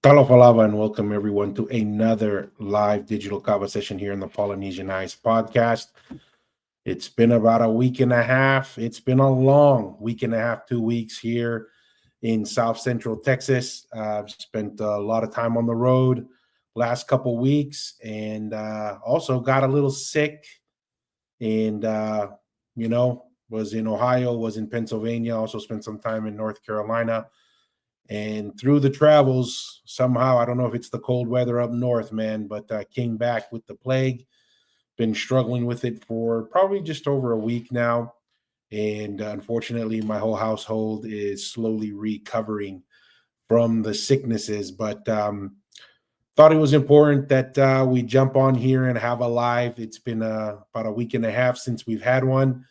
Talofalava and welcome everyone to another live digital Kava session here in the Polynesian Eyes podcast. It's been about a week and a half. It's been a long week and a half, 2 weeks here in South Central Texas. I've spent a lot of time on the road last couple weeks and also got a little sick and, was in Ohio, was in Pennsylvania, also spent some time in North Carolina. And through the travels, somehow, I don't know if it's the cold weather up north, man, but came back with the plague. Been struggling with it for probably just over a week now. And unfortunately, my whole household is slowly recovering from the sicknesses. But thought it was important that we jump on here and have a live. It's been about a week and a half since we've had one.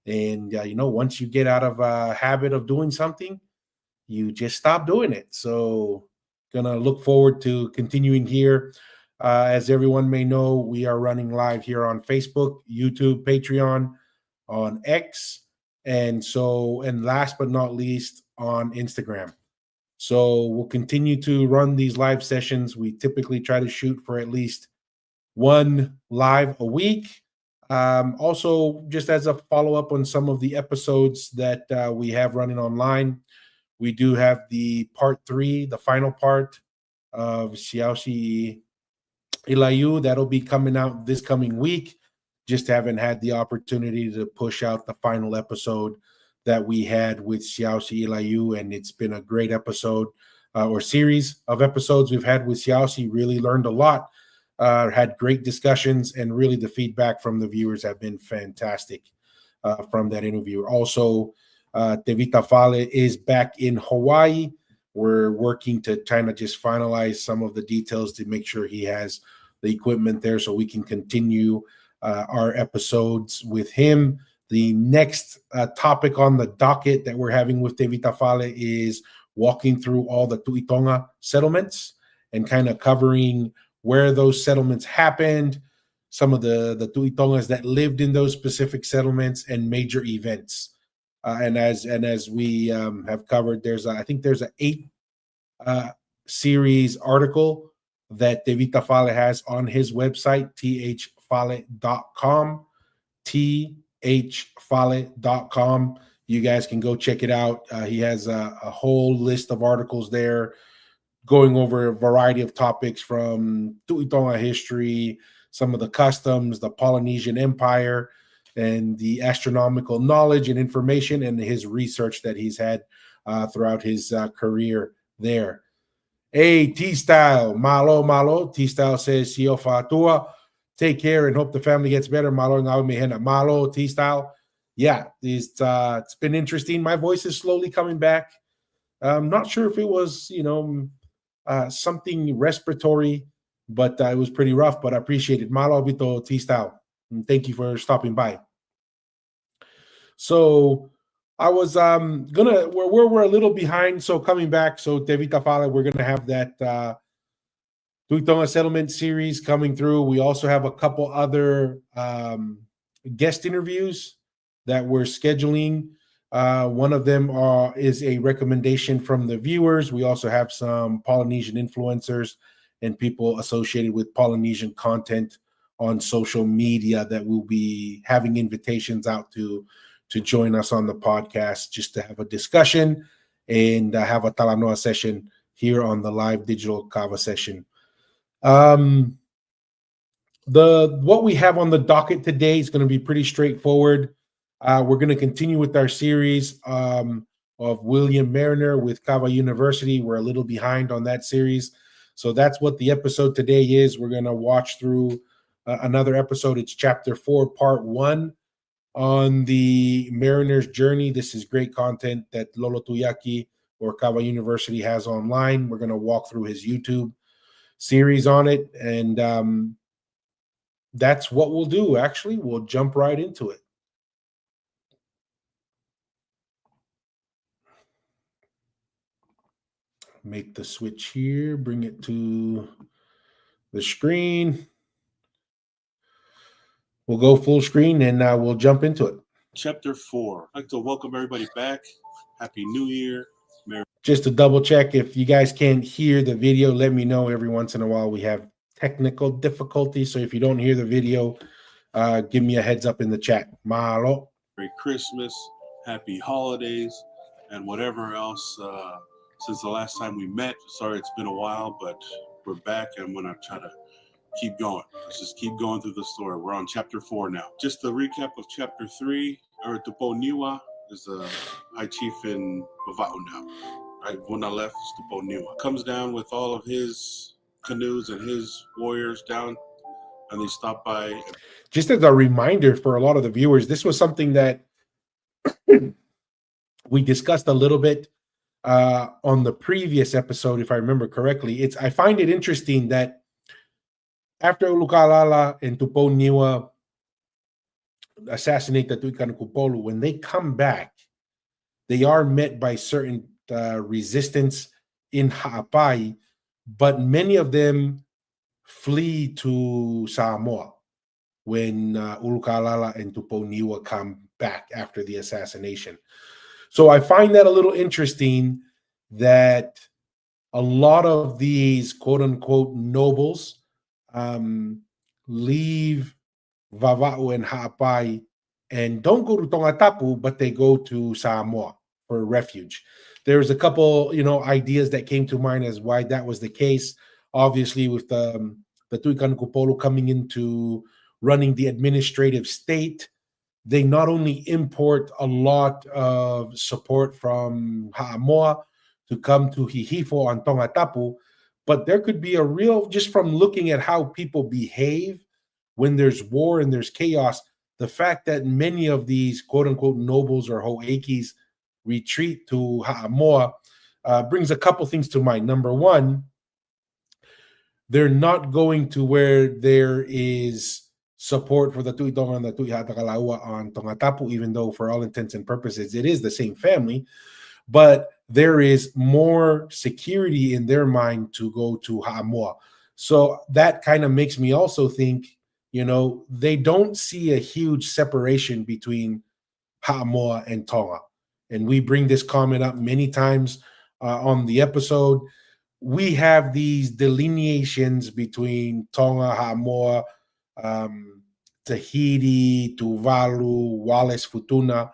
And, once you get out of a habit of doing something, you just stop doing it. So gonna look forward to continuing here. As everyone may know, we are running live here on Facebook, YouTube, Patreon, on X, and last but not least on Instagram. So we'll continue to run these live sessions. We typically try to shoot for at least one live a week. Also, just as a follow-up on some of the episodes that we have running online, we do have the part 3, the final part of Xiaoxi Ilayu. That'll be coming out this coming week. Just haven't had the opportunity to push out the final episode that we had with Xiaoxi Ilayu, and it's been a great episode or series of episodes we've had with Xiaoxi. Really learned a lot, had great discussions, and really the feedback from the viewers have been fantastic from that interview. Also, Tevita Fale is back in Hawaii. We're working to kind of just finalize some of the details to make sure he has the equipment there so we can continue our episodes with him. The next topic on the docket that we're having with Tevita Fale is walking through all the Tuitonga settlements and kind of covering where those settlements happened, some of the Tuitongas that lived in those specific settlements, and major events. And as we have covered, there's an 8 series article that Tevita Fale has on his website, thfale.com, thfale.com. You guys can go check it out. He has a whole list of articles there going over a variety of topics from Tuitonga history, some of the customs, the Polynesian Empire, and the astronomical knowledge and information and his research that he's had throughout his career there. Hey, T-Style, malo. T-Style says, Sio Fatua, take care and hope the family gets better. Malo, malo, T-Style. Yeah, it's been interesting. My voice is slowly coming back. I'm not sure if it was, something respiratory, but it was pretty rough, but I appreciate it. Malo, Bito, T-Style. Thank you for stopping by. So I was we're a little behind. So coming back, so Tevita Fale, we're gonna have that Tuitonga settlement series coming through. We also have a couple other guest interviews that we're scheduling. One of them is a recommendation from the viewers. We also have some Polynesian influencers and people associated with Polynesian content on social media that will be having invitations out to join us on the podcast just to have a discussion and have a Talanoa session here on the live digital Kava session. What we have on the docket today is going to be pretty straightforward. We're going to continue with our series of William Mariner with Kava University. We're a little behind on that series. So that's what the episode today is. We're going to watch through another episode. It's chapter 4, part 1 on the Mariner's journey. This is great content that Lolo Tuyaki or Kava University has online. We're going to walk through his YouTube series on it. And that's what we'll do. Actually, we'll jump right into it. Make the switch here, bring it to the screen. We'll go full screen and we'll jump into it. Chapter 4. I'd like to welcome everybody back. Happy New Year. Merry Just to double check, if you guys can't hear the video, let me know. Every once in a while we have technical difficulties. So if you don't hear the video, give me a heads up in the chat. Malo. Merry Christmas, Happy Holidays, and whatever else since the last time we met. Sorry it's been a while, but we're back and I'm going to try to keep going. Let's just keep going through the story. We're on chapter 4 now. Just the recap of chapter 3, or Tupo Niwa is the high chief in Vava'u now. Right, Vuna left is Tupo Niwa. Comes down with all of his canoes and his warriors down, and they stop by. Just as a reminder for a lot of the viewers, this was something that we discussed a little bit on the previous episode, if I remember correctly. I find it interesting that after Ulukalala and Tupo Niwa assassinate the Tuikanukupolu, when they come back, they are met by certain resistance in Ha'apai, but many of them flee to Samoa when Ulukalala and Tupo Niwa come back after the assassination. So I find that a little interesting that a lot of these quote-unquote nobles leave Vava'u and Ha'apai and don't go to Tongatapu, but they go to Samoa for refuge. There's a couple, ideas that came to mind as why that was the case. Obviously, with the Tuikanukupolu coming into running the administrative state, they not only import a lot of support from Ha'amoa to come to Hihifo on Tongatapu, but there could be a real, just from looking at how people behave when there's war and there's chaos, the fact that many of these quote-unquote nobles or ho'ekis retreat to Ha'amoa brings a couple things to mind. Number one, they're not going to where there is support for the Tuitonga and the Tuihatakalaua on Tongatapu, even though for all intents and purposes it is the same family, but there is more security in their mind to go to Ha'amoa. So that kind of makes me also think, they don't see a huge separation between Ha'amoa and Tonga. And we bring this comment up many times on the episode. We have these delineations between Tonga, Ha'amoa, Tahiti, Tuvalu, Wallis, Futuna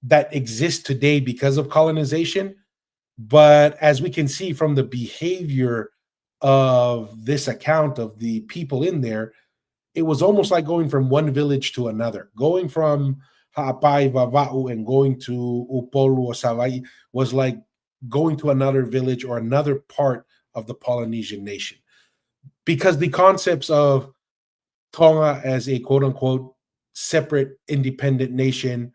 that exist today because of colonization. But as we can see from the behavior of this account of the people in there, it was almost like going from one village to another. Going from Ha'apai, Vava'u, and going to Upolu or Savai was like going to another village or another part of the Polynesian nation. Because the concepts of Tonga as a quote-unquote separate independent nation,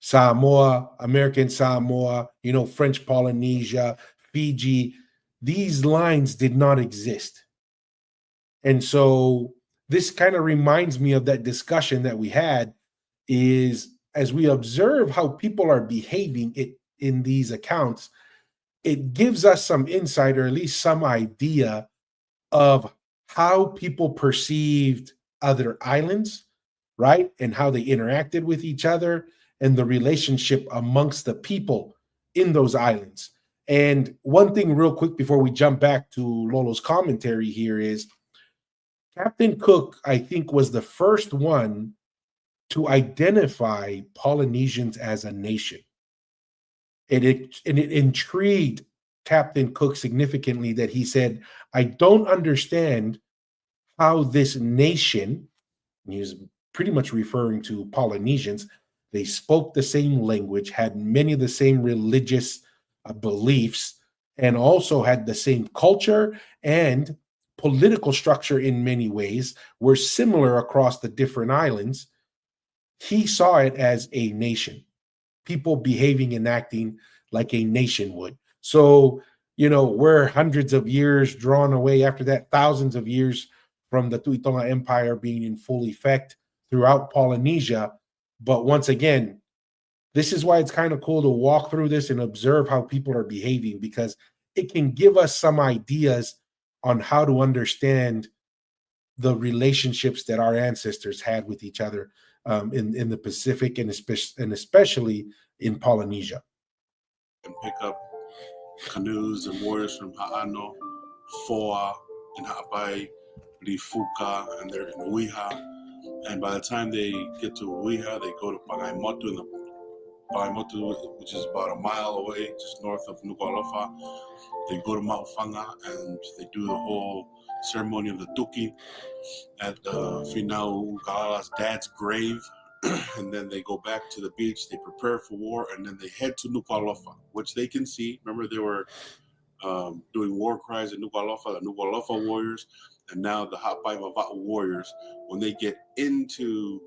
Samoa, American Samoa, French Polynesia, Fiji, these lines did not exist. And so this kind of reminds me of that discussion that we had, is as we observe how people are behaving in these accounts, it gives us some insight, or at least some idea of how people perceived other islands, right? And how they interacted with each other and the relationship amongst the people in those islands. And one thing real quick before we jump back to Lolo's commentary here is Captain Cook, I think, was the first one to identify Polynesians as a nation. And it intrigued Captain Cook significantly that he said, I don't understand how this nation, and he was pretty much referring to Polynesians, they spoke the same language, had many of the same religious beliefs, and also had the same culture and political structure in many ways, were similar across the different islands. He saw it as a nation, people behaving and acting like a nation would. So, we're hundreds of years drawn away after that, thousands of years from the Tuitonga Empire being in full effect throughout Polynesia. But once again, this is why it's kind of cool to walk through this and observe how people are behaving, because it can give us some ideas on how to understand the relationships that our ancestors had with each other in the Pacific and especially in Polynesia. And pick up canoes and warriors from Ha'ano, Foa, and Ha'apai, Rifuka, and they're in Uiha. And by the time they get to Uiha, they go to Pagaimotu, which is about a mile away, just north of Nuku'alofa. They go to Mount Fanga and they do the whole ceremony of the tuki at Finau Galala's dad's grave. And then they go back to the beach, they prepare for war, and then they head to Nuku'alofa, which they can see. Remember, they were doing war cries at Nuku'alofa, the Nuku'alofa warriors, and now the Ha'apai Vava'u warriors, when they get into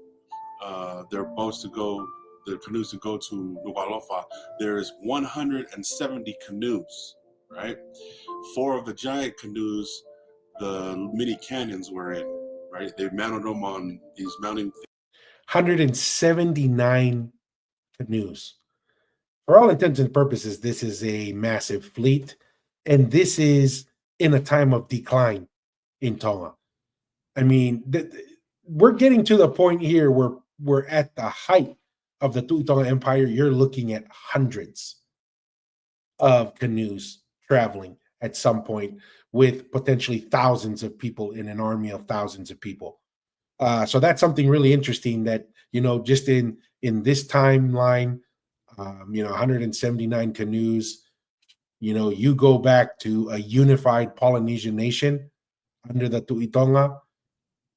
their boats to go, the canoes to go to Nuku'alofa, there is 170 canoes, right? 4 of the giant canoes, the mini cannons were in, right? They mounted them on these mounting 179 canoes. For all intents and purposes, this is a massive fleet, and this is in a time of decline in Tonga. I mean, we're getting to the point here where we're at the height of the Tu'i Tonga Empire. You're looking at hundreds of canoes traveling at some point with potentially thousands of people in an army of thousands of people. So that's something really interesting that, just in this timeline, 179 canoes, you go back to a unified Polynesian nation under the Tu'i Tonga,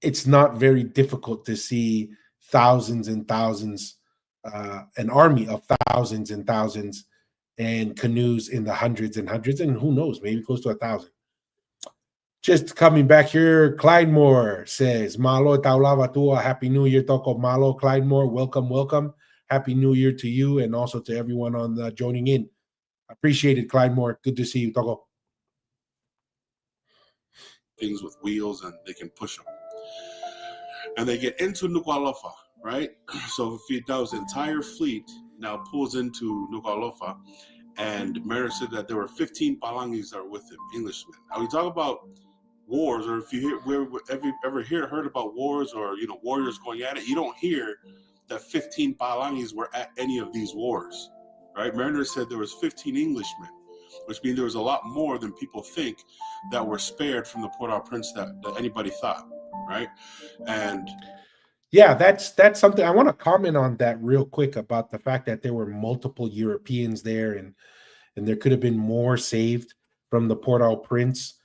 it's not very difficult to see thousands and thousands, an army of thousands and thousands, and canoes in the hundreds and hundreds, and who knows, maybe close to 1,000. Just coming back here, Clyde Moore says, Malo taulava tua, Happy New Year, Toko Malo. Clyde Moore, welcome. Happy New Year to you and also to everyone on joining in. Appreciate it, Clyde Moore. Good to see you, Toko. things with wheels and they can push them. And they get into Nuku'alofa, right? So Fidau's entire fleet now pulls into Nuku'alofa, and Mariner said that there were 15 palangis that were with him, Englishmen. Now we talk about wars, or if you heard about wars or warriors going at it, you don't hear that 15 palangis were at any of these wars, right? Mariner said there was 15 Englishmen, which means there was a lot more than people think that were spared from the Port-au-Prince that anybody thought, right? And yeah, that's something I want to comment on that real quick about the fact that there were multiple Europeans there, and there could have been more saved from the Port-au-Prince.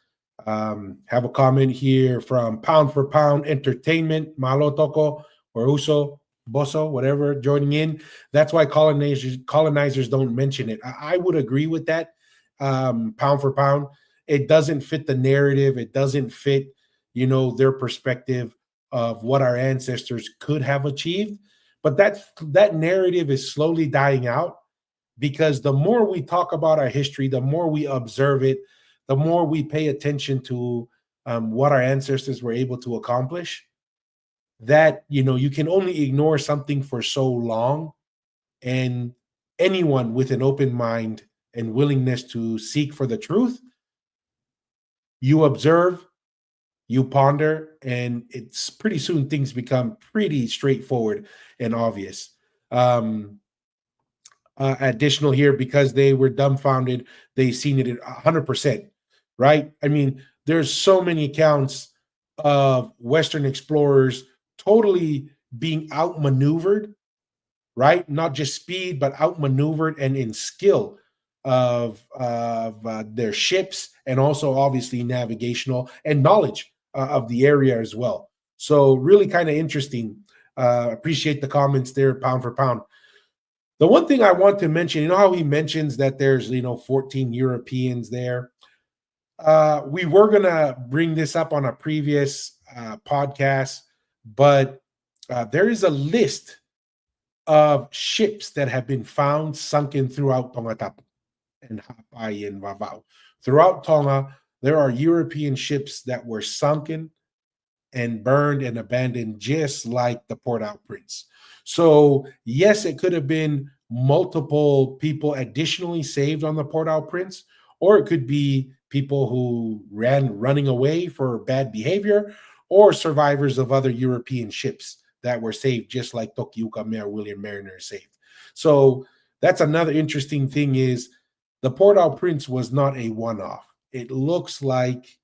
Have a comment here from Pound for Pound Entertainment, Malo Toko, or Uso, Boso, whatever, joining in. That's why colonizers don't mention it. I would agree with that. Pound for Pound, it doesn't fit the narrative. It doesn't fit, their perspective of what our ancestors could have achieved. But that narrative is slowly dying out, because the more we talk about our history, the more we observe it, the more we pay attention to what our ancestors were able to accomplish, that, you can only ignore something for so long. And anyone with an open mind and willingness to seek for the truth, you observe, you ponder, and it's pretty soon things become pretty straightforward and obvious. Additional here, because they were dumbfounded, they seen it at 100%, right? I mean, there's so many accounts of Western explorers totally being outmaneuvered, right? Not just speed, but outmaneuvered and in skill of their ships, and also obviously navigational and knowledge of the area as well. So really kind of interesting. Appreciate the comments there, Pound for Pound. The one thing I want to mention, how he mentions that there's 14 Europeans there. We were gonna bring this up on a previous podcast, but there is a list of ships that have been found sunken throughout Tongatapu and Hapai and Vava'u. Throughout Tonga, there are European ships that were sunken and burned and abandoned, just like the Port-au-Prince. So yes, it could have been multiple people additionally saved on the Port-au-Prince, or it could be people who running away for bad behavior, or survivors of other European ships that were saved, just like Tokiuka Mayor William Mariner saved. So that's another interesting thing, is the Port-au-Prince was not a one-off. It looks like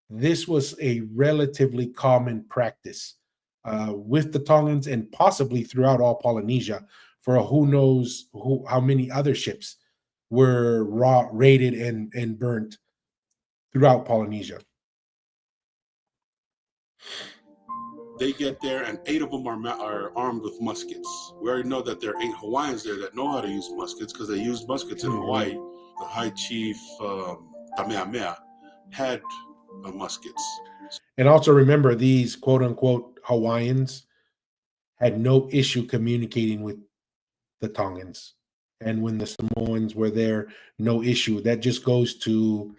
this was a relatively common practice with the Tongans and possibly throughout all Polynesia for who knows how many other ships were raided and burnt throughout Polynesia. They get there, and 8 of them are armed with muskets. We already know that there are 8 Hawaiians there that know how to use muskets because they used muskets in Hawaii. The High Chief Kamehameha had muskets. And also remember, these quote-unquote Hawaiians had no issue communicating with the Tongans. And when the Samoans were there, no issue. That just goes to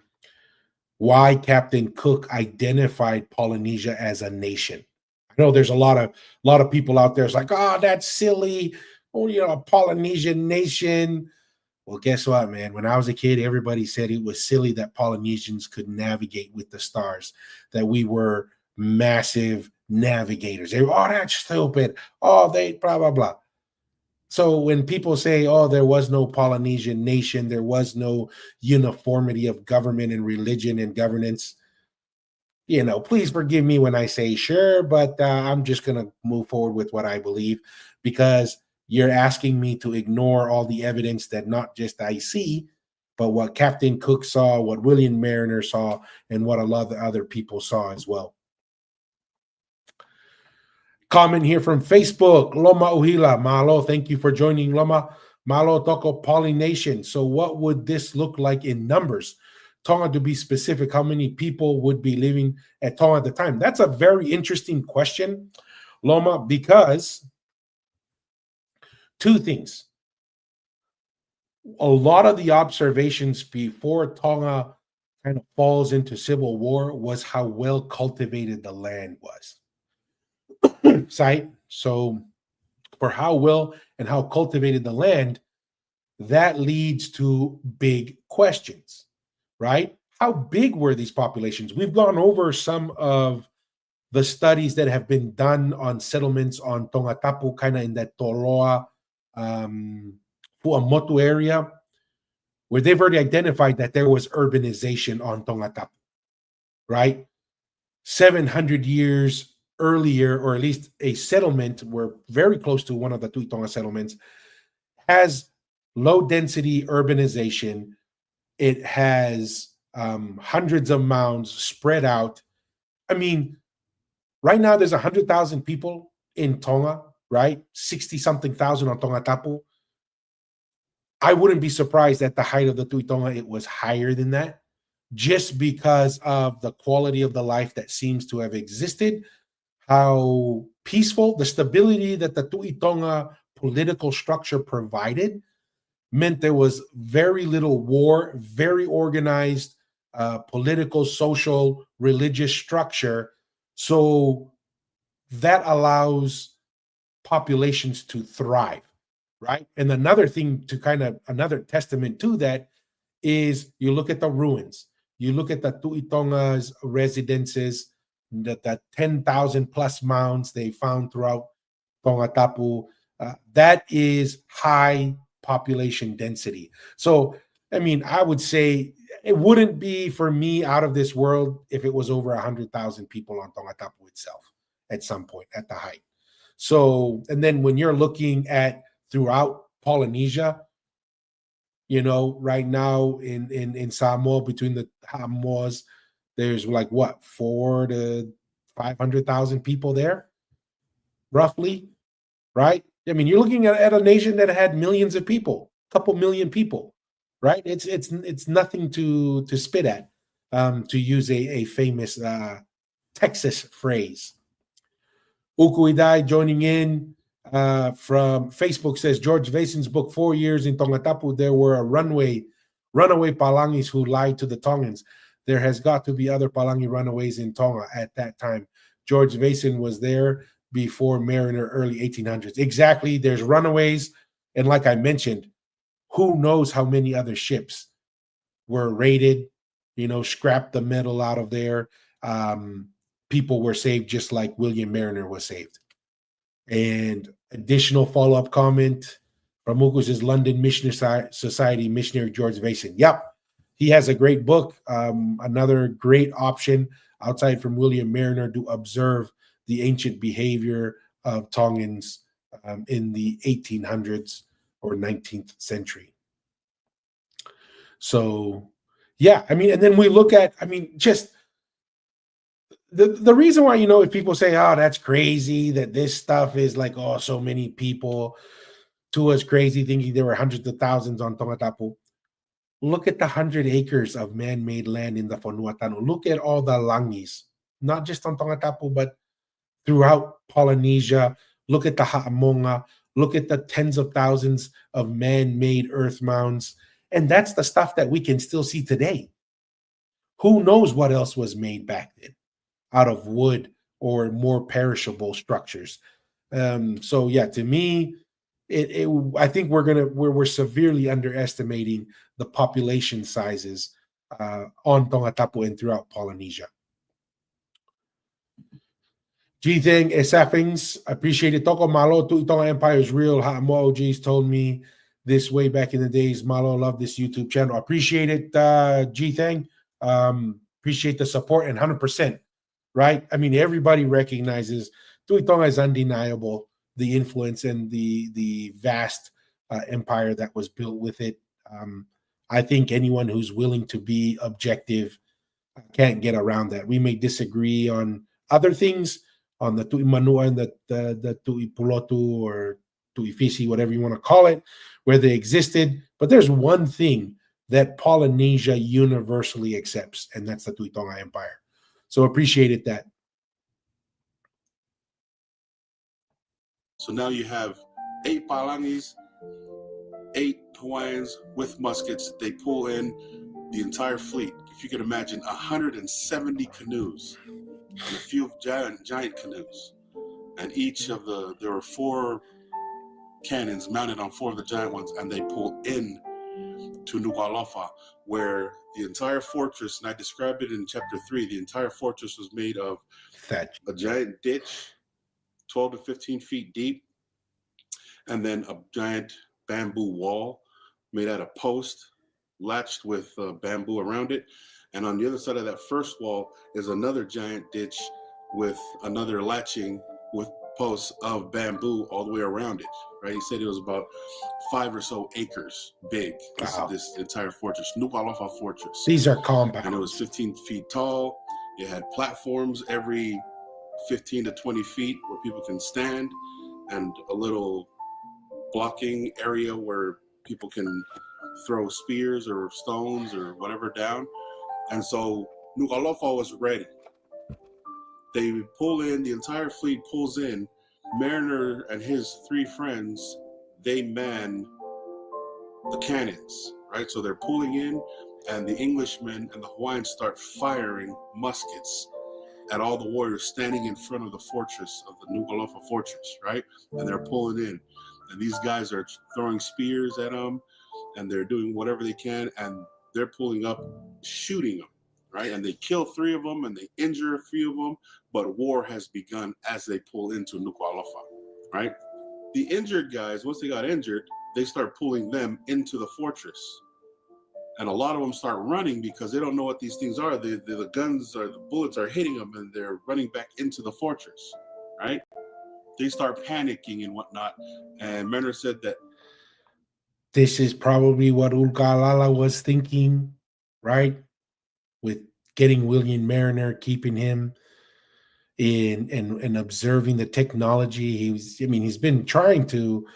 why Captain Cook identified Polynesia as a nation. I know there's a lot of people out there. It's like, oh, that's silly. Oh, a Polynesian nation. Well, guess what, man? When I was a kid, everybody said it was silly that Polynesians could navigate with the stars, that we were massive navigators. They were, oh, that's stupid. Oh, they blah, blah, blah. So when people say, oh, there was no Polynesian nation, there was no uniformity of government and religion and governance, please forgive me when I say sure, but I'm just going to move forward with what I believe, because you're asking me to ignore all the evidence that not just I see, but what Captain Cook saw, what William Mariner saw, and what a lot of other people saw as well. Comment here from Facebook. Loma Uhila, Malo, thank you for joining. Loma, Malo Toko Polynation. So what would this look like in numbers? Tonga, to be specific, how many people would be living at Tonga at the time? That's a very interesting question, Loma, because two things. A lot of the observations before Tonga kind of falls into civil war was how well cultivated the land was. Right? So for how well and how cultivated the land, that leads to big questions, right? How big were these populations? We've gone over some of the studies that have been done on settlements on Tongatapu, kind of in that Toloa, Fuamotu area, where they've already identified that there was urbanization on Tongatapu, right? 700 years earlier, or at least a settlement, we're very close to one of the Tui Tonga settlements, has low density urbanization. It has hundreds of mounds spread out. I mean, right now there's 100,000 people in Tonga, right? 60 something thousand on Tongatapu. I wouldn't be surprised at the height of the Tui Tonga it was higher than that, just because of the quality of the life that seems to have existed, how peaceful, the stability that the Tui Tonga political structure provided meant there was very little war, very organized political, social, religious structure. So that allows populations to thrive, right? And another thing another testament to that is you look at the ruins. You look at the Tui Tonga's residences, the 10,000 plus mounds they found throughout Tongatapu. That is high population density. So, I mean, I would say it wouldn't be, for me, out of this world if it was over 100,000 people on Tongatapu itself at some point at the height. So, and then when you're looking at throughout Polynesia, right now in Samoa, between the Samoas, there's like what, 4 to 500,000 people there, roughly, right? I mean, you're looking at a nation that had millions of people, a couple million people, right? It's nothing to spit at, to use a famous Texas phrase. Ukuidai joining in from Facebook says, George Vason's book, 4 Years in Tongatapu, there were runaway Palangis who lied to the Tongans. There has got to be other Palangi runaways in Tonga at that time. George Vason was there before Mariner, early 1800s. Exactly. There's runaways. And like I mentioned, who knows how many other ships were raided, scrapped the metal out of there. People were saved just like William Mariner was saved. And additional follow-up comment Ramukus' London Missionary Society missionary George Vason. Yep, he has a great book. Another great option outside from William Mariner to observe the ancient behavior of Tongans in the 1800s or 19th century. So, yeah, I mean, and then we look at, I mean, just the reason why, if people say, oh, that's crazy, that this stuff is like, oh, so many people, to us crazy, thinking there were hundreds of thousands on Tongatapu. Look at the 100 acres of man-made land in the Fonuatano. Look at all the langis, not just on Tongatapu, but throughout Polynesia. Look at the Ha'amonga. Look at the tens of thousands of man-made earth mounds. And that's the stuff that we can still see today. Who knows what else was made back then out of wood or more perishable structures. So yeah, to me, I think we're severely underestimating the population sizes on Tongatapu and throughout Polynesia. G-Thing, Esafings, appreciate it. Toko Malo, Tuitonga Empire is real. Mo OGs told me this way back in the days. Malo, love this YouTube channel. Appreciate it, G-Thing. Appreciate the support and 100%, right? I mean, everybody recognizes Tuitonga is undeniable, the influence and the vast empire that was built with it. I think anyone who's willing to be objective can't get around that. We may disagree on other things, on the Tu'imanua and the Tu'ipulotu or Tu'ifisi, whatever you want to call it, where they existed. But there's one thing that Polynesia universally accepts, and that's the Tuitonga Empire. So appreciated that. So now you have 8 Palangis, 8 Hawaiians with muskets. They pull in the entire fleet. If you can imagine, 170 canoes and a few giant canoes. And there were 4 cannons mounted on 4 of the giant ones, and they pull in to Nuku'alofa, where the entire fortress, and I described it in chapter 3, the entire fortress was made of a giant ditch, 12 to 15 feet deep, and then a giant bamboo wall made out of post, latched with bamboo around it. And on the other side of that first wall is another giant ditch with another latching with posts of bamboo all the way around it, right? He said it was about 5 or so acres big, this entire fortress, Nuku'alofa Fortress. These are compounds. And it was 15 feet tall. It had platforms every 15 to 20 feet where people can stand, and a little blocking area where people can throw spears or stones or whatever down. And so Nuku'alofa was ready. They pull in, the entire fleet pulls in. Mariner and his 3 friends, they man the cannons, right? So they're pulling in, and the Englishmen and the Hawaiians start firing muskets at all the warriors standing in front of the fortress of the Nuku'alofa Fortress, right? And they're pulling in. And these guys are throwing spears at them, and they're doing whatever they can, and they're pulling up, shooting them, right? And they kill 3 of them, and they injure a few of them, but war has begun as they pull into Nuku'alofa, right? The injured guys, once they got injured, they start pulling them into the fortress. And a lot of them start running because they don't know what these things are. The guns or the bullets are hitting them, and they're running back into the fortress, right? They start panicking and whatnot. And Mariner said that this is probably what Ulka'alala was thinking, right? With getting William Mariner, keeping him in and observing the technology. He's been trying to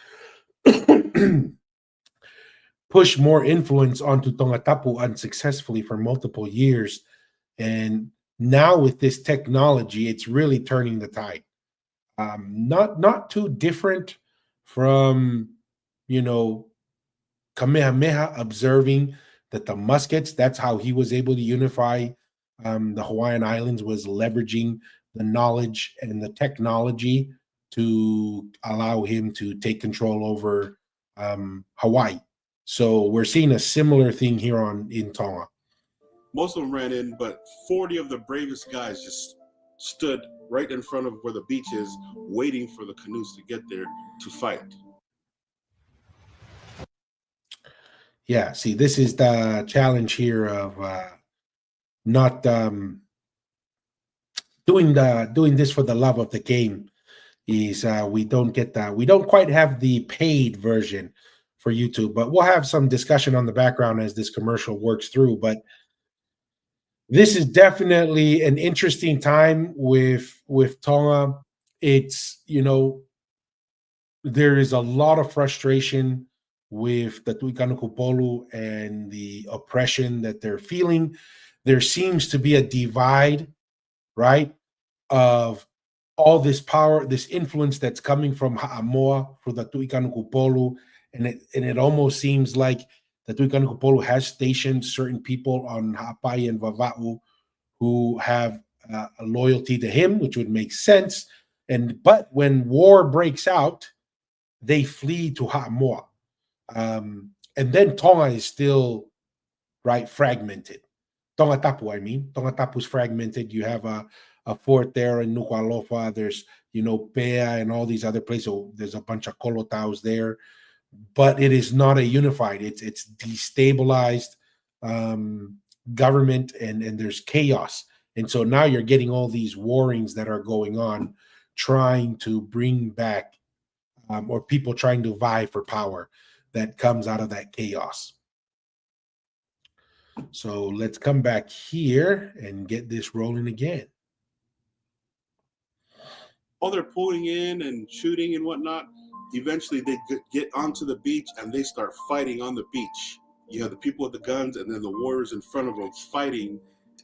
push more influence onto Tongatapu unsuccessfully for multiple years. And now with this technology, it's really turning the tide. Not too different from, Kamehameha observing that the muskets, that's how he was able to unify the Hawaiian Islands, was leveraging the knowledge and the technology to allow him to take control over Hawaii. So we're seeing a similar thing here in Tonga. Most of them ran in, but 40 of the bravest guys just stood right in front of where the beach is, waiting for the canoes to get there to fight. Yeah, see, this is the challenge here of not doing this for the love of the game. Is we don't quite have the paid version for YouTube, but we'll have some discussion on the background as this commercial works through. But this is definitely an interesting time with Tonga. It's there is a lot of frustration with the Tuikanukupolu and the oppression that they're feeling. There seems to be a divide, right, of all this power, this influence that's coming from Ha'amoa for the Tuikanukupolu, and it almost seems like the Tuikanukupolu has stationed certain people on Ha'apai and Vava'u who have a loyalty to him, which would make sense. But when war breaks out, they flee to Ha'amoa. And then Tonga is still right fragmented. Tonga Tapu, I mean. Tonga Tapu is fragmented. You have a fort there in Nuku'alofa. There's, Pea and all these other places. So there's a bunch of Kolotaus there. But it is not a unified. It's destabilized government, and there's chaos. And so now you're getting all these warrings that are going on, trying to bring back or people trying to vie for power that comes out of that chaos. So let's come back here and get this rolling again. While they're pulling in and shooting and whatnot, eventually they get onto the beach and they start fighting on the beach. You have the people with the guns and then the warriors in front of them fighting,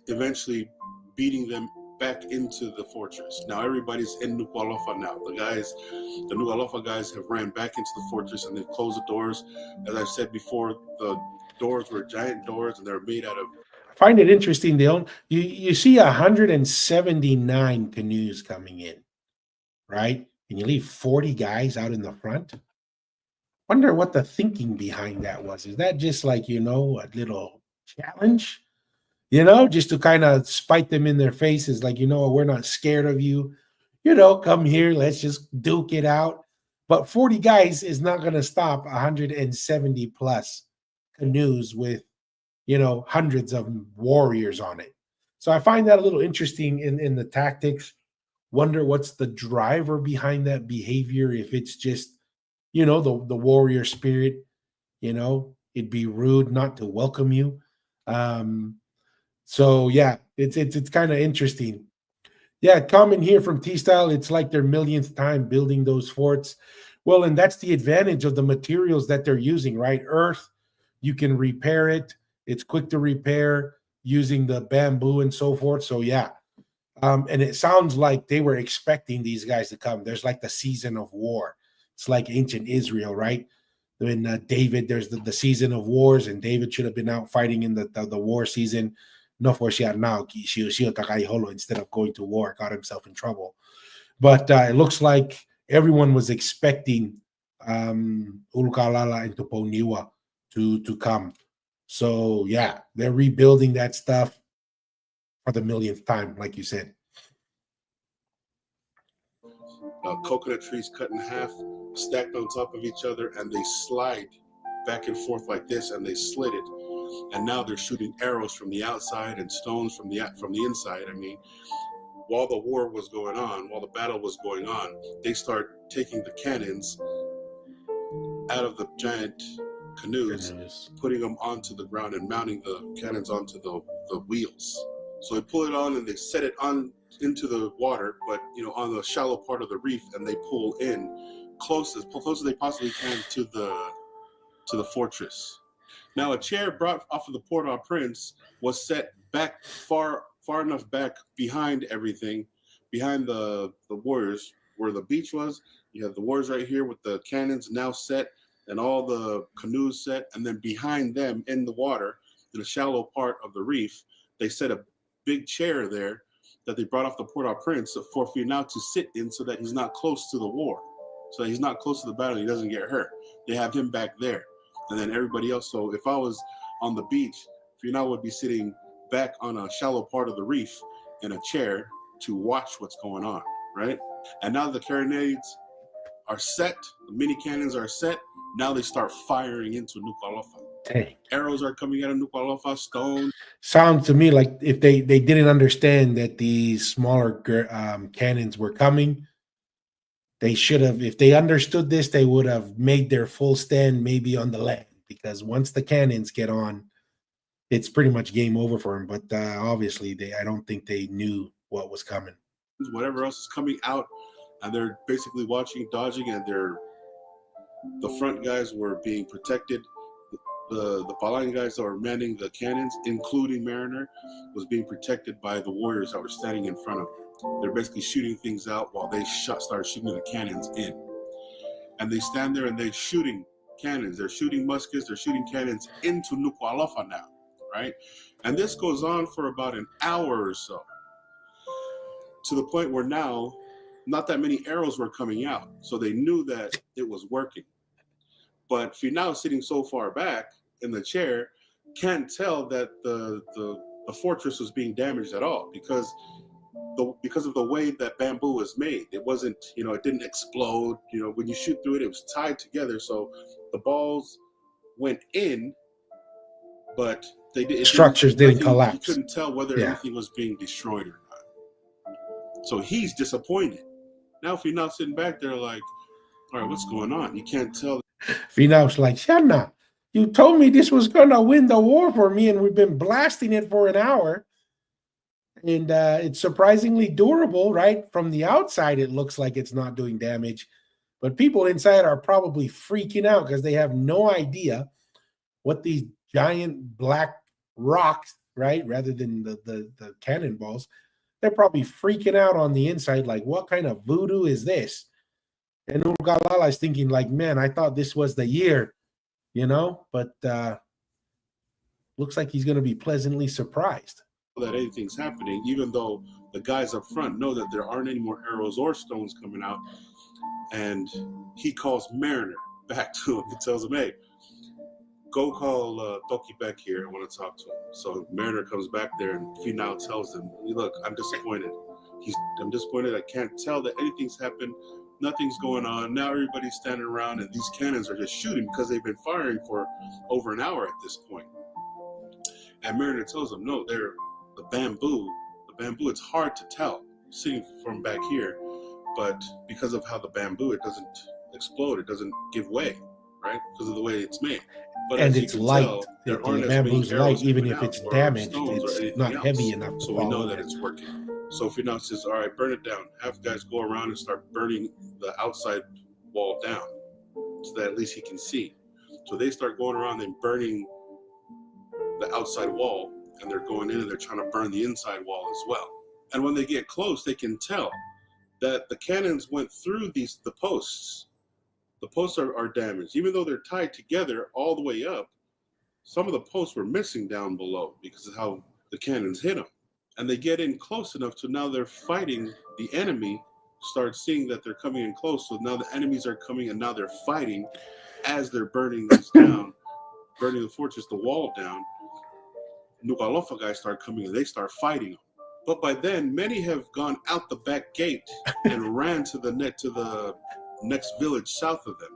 eventually beating them back into the fortress. Now everybody's in Nuku'alofa now. The Nuku'alofa guys have ran back into the fortress and they've closed the doors. As I've said before, the doors were giant doors and they're made out of. I find it interesting, Dale. You see 179 canoes coming in, right? And you leave 40 guys out in the front. Wonder what the thinking behind that was. Is that just like, a little challenge? Just to kind of spite them in their faces, like, we're not scared of you. Come here, let's just duke it out. But 40 guys is not going to stop 170 plus canoes with, hundreds of warriors on it. So I find that a little interesting in the tactics. Wonder what's the driver behind that behavior. If it's just, the warrior spirit, it'd be rude not to welcome you. So yeah, it's kind of interesting. Yeah, comment here from T Style. It's like their millionth time building those forts. Well, and that's the advantage of the materials that they're using, right? Earth, you can repair it. It's quick to repair using the bamboo and so forth. So yeah, and it sounds like they were expecting these guys to come. There's like the season of war. It's like ancient Israel, right? When David, there's the season of wars, and David should have been out fighting in the war season. No, for siya now, instead of going to war, got himself in trouble. But it looks like everyone was expecting Ulukalala and Tuponiwa to come. So yeah, they're rebuilding that stuff for the millionth time, like you said. Coconut trees cut in half, stacked on top of each other, and they slide back and forth like this, and they slit it. And now they're shooting arrows from the outside and stones from the inside. I mean, while the war was going on, while the battle was going on, they start taking the cannons out of the giant canoes, putting them onto the ground and mounting the cannons onto the wheels. So they pull it on and they set it on into the water, but on the shallow part of the reef, and they pull in close as they possibly can to the fortress. Now, a chair brought off of the Port-au-Prince was set back far enough back behind everything, behind the warriors, where the beach was. You have the warriors right here with the cannons now set and all the canoes set, and then behind them in the water, in the shallow part of the reef, they set a big chair there that they brought off the Port-au-Prince for now to sit in, so that he's not close to the war, so that he's not close to the battle, he doesn't get hurt. They have him back there. And then everybody else. So if I was on the beach, Finau would be sitting back on a shallow part of the reef in a chair to watch what's going on, right? And now the carronades are set, the mini cannons are set. Now they start firing into Nuku'alofa. Dang. Arrows are coming out of Nuku'alofa, stones. Sounds to me like if they didn't understand that these smaller cannons were coming, they should have. If they understood this, they would have made their full stand maybe on the land, because once the cannons get on, it's pretty much game over for them. But obviously, I don't think they knew what was coming. Whatever else is coming out, and they're basically watching, dodging, and the front guys were being protected. The Palang guys that were manning the cannons, including Mariner, was being protected by the warriors that were standing in front of them. They're basically shooting things out while they start shooting the cannons in. And they stand there and they're shooting cannons. They're shooting muskets. They're shooting cannons into Nuku'alofa now, right? And this goes on for about an hour or so, to the point where now not that many arrows were coming out. So they knew that it was working. But Finau, sitting so far back in the chair, can't tell that the fortress was being damaged at all, because of the way that bamboo was made. It wasn't, it didn't explode. When you shoot through it, it was tied together. So the balls went in, but Structures didn't collapse. He couldn't tell whether anything was being destroyed or not. So he's disappointed. Now Finau's sitting back there like, all right, what's going on? You can't tell. Finau's like, Shanna, you told me this was going to win the war for me, and we've been blasting it for an hour. And it's surprisingly durable, right? From the outside, it looks like it's not doing damage. But people inside are probably freaking out because they have no idea what these giant black rocks, right, rather than the cannonballs, they're probably freaking out on the inside, like, what kind of voodoo is this? And Urgalala is thinking, like, man, I thought this was the year, but looks like he's going to be pleasantly surprised that anything's happening, even though the guys up front know that there aren't any more arrows or stones coming out. And he calls Mariner back to him. He tells him, hey, go call Toki back here. I want to talk to him. So Mariner comes back there, and Finau tells him, look, I'm disappointed. I'm disappointed. I can't tell that anything's happened. Nothing's going on. Now everybody's standing around, and these cannons are just shooting because they've been firing for over an hour at this point. And Mariner tells him, no, the bamboo, it's hard to tell sitting from back here, but because of how the bamboo, it doesn't explode, it doesn't give way, right? Because of the way it's made. But and it's light. The bamboo's light, even if it's damaged, it's not heavy enough. So we know that it's working. So Finau says, all right, burn it down. Have guys go around and start burning the outside wall down so that at least he can see. So they start going around and burning the outside wall, and they're going in and they're trying to burn the inside wall as well. And when they get close, they can tell that the cannons went through the posts. The posts are damaged. Even though they're tied together all the way up, some of the posts were missing down below because of how the cannons hit them. And they get in close enough to now they're fighting the enemy, start seeing that they're coming in close. So now the enemies are coming, and now they're fighting as they're burning this down, burning the fortress, the wall down. Nuku'alofa guys start coming, and they start fighting them. But by then, many have gone out the back gate and ran to the next village south of them.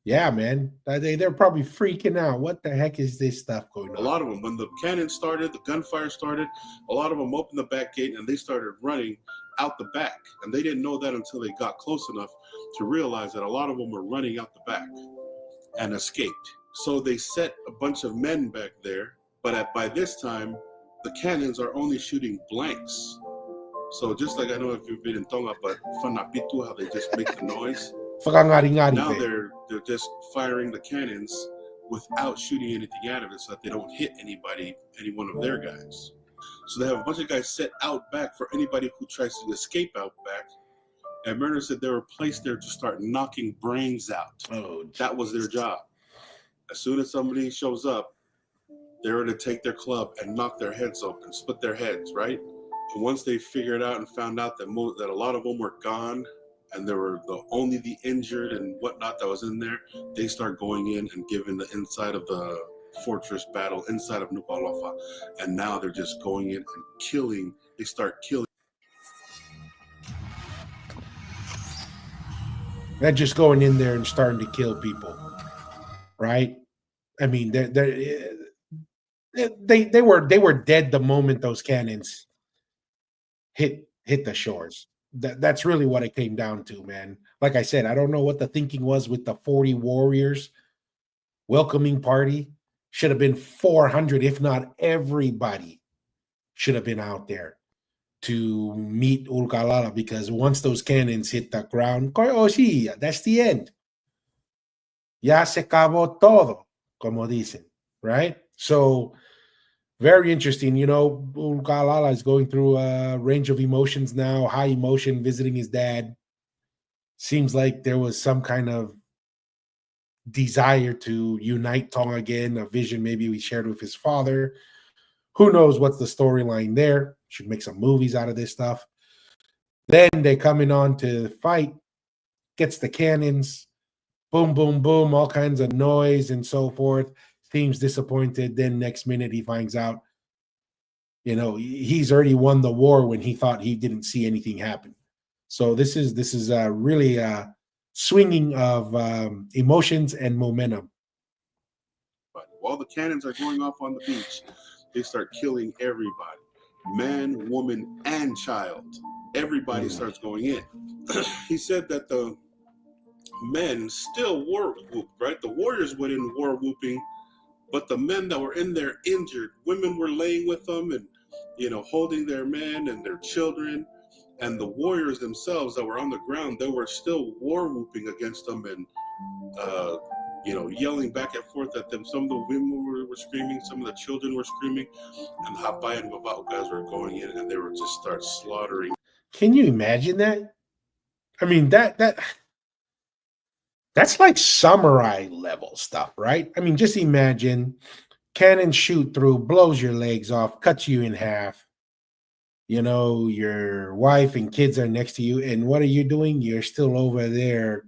Yeah, man. They're probably freaking out. What the heck is this stuff going on? A lot of them, when the cannon started, the gunfire started, a lot of them opened the back gate and they started running out the back. And they didn't know that until they got close enough to realize that a lot of them were running out the back and escaped. So they set a bunch of men back there, but by this time, the cannons are only shooting blanks. So just like, I don't know if you've been in Tonga, but Fanapitu, how they just make the noise. Now they're just firing the cannons without shooting anything out of it so that they don't hit any one of their guys. So they have a bunch of guys set out back for anybody who tries to escape out back. And Mariner said they were placed there to start knocking brains out. Oh, that was their job. As soon as somebody shows up, they're going to take their club and knock their heads open, split their heads, right? And once they figured out and found out that a lot of them were gone, and there were only the injured and whatnot that was in there, they start going in and giving the inside of the fortress battle, inside of Nuku'alofa. And now they're just going in and killing. They start killing. They're just going in there and starting to kill people, right? I mean, they were dead the moment those cannons hit the shores. That's really what it came down to, man. Like I said, I don't know what the thinking was with the 40 warriors welcoming party. Should have been 400, if not everybody should have been out there to meet Ulkalala, because once those cannons hit the ground, oh, sí, that's the end. Ya se acabó todo, como dicen, right? So, very interesting. Ulkalala is going through a range of emotions now, high emotion, visiting his dad. Seems like there was some kind of desire to unite Tonga again, a vision maybe we shared with his father. Who knows what's the storyline there? Should make some movies out of this stuff. Then they coming on to fight, gets the cannons, boom, boom, boom, all kinds of noise and so forth. Seems disappointed. Then next minute he finds out, he's already won the war when he thought he didn't see anything happen. So this is really swinging of emotions and momentum. But while the cannons are going off on the beach, they start killing everybody, man, woman, and child. Everybody starts going in. He said that the men still war whooped, right? The warriors went in war whooping, but the men that were in there injured, women were laying with them and, holding their men and their children. And the warriors themselves that were on the ground, they were still war whooping against them and, yelling back and forth at them. Some of the women were screaming, some of the children were screaming, and Hapay and Vavao guys were going in and they were just start slaughtering. Can you imagine that? I mean, that's like samurai level stuff, right? I mean, just imagine cannon shoot through, blows your legs off, cuts you in half. Your wife and kids are next to you, and what are you doing? You're still over there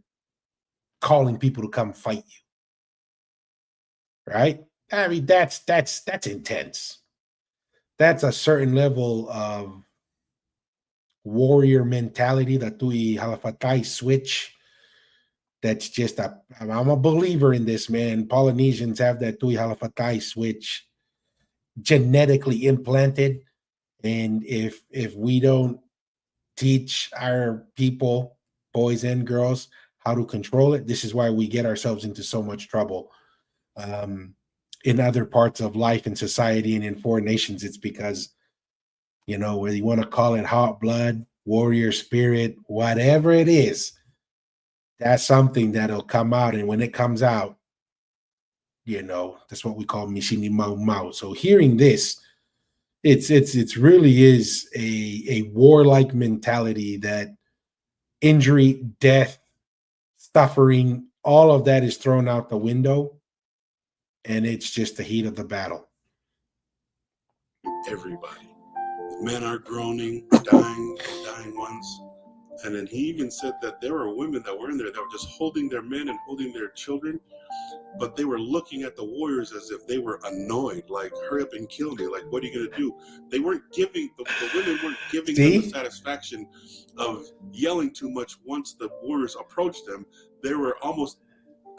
calling people to come fight you, right? I mean, that's intense. That's a certain level of warrior mentality, the Tui Halafatai switch. That's just I'm a believer in this, man. Polynesians have that Tui Halafatai switch genetically implanted. And if we don't teach our people, boys and girls, how to control it, this is why we get ourselves into so much trouble. In other parts of life and society and in foreign nations, it's because, whether you want to call it hot blood, warrior spirit, whatever it is, that's something that'll come out. And when it comes out, that's what we call mishini mau mau. So hearing this, it's really is a warlike mentality that injury, death, suffering, all of that is thrown out the window, and it's just the heat of the battle. Everybody. Men are groaning, dying ones. And then he even said that there were women that were in there that were just holding their men and holding their children, but they were looking at the warriors as if they were annoyed, like, hurry up and kill me. Like, what are you going to do? They weren't giving, the women weren't giving them the satisfaction of yelling too much once the warriors approached them. They were almost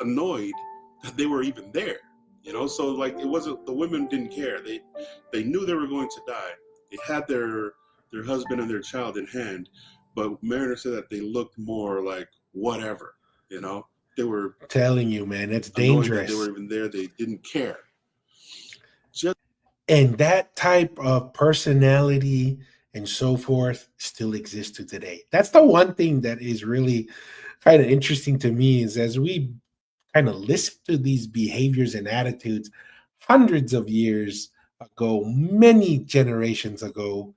annoyed that they were even there. So like it wasn't, the women didn't care. They knew they were going to die. They had their husband and their child in hand, but Mariner said that they looked more like whatever, They were telling you, man, it's dangerous. They were even there. They didn't care. And that type of personality and so forth still exists to today. That's the one thing that is really kind of interesting to me, is as we kind of listen to these behaviors and attitudes hundreds of years ago, many generations ago.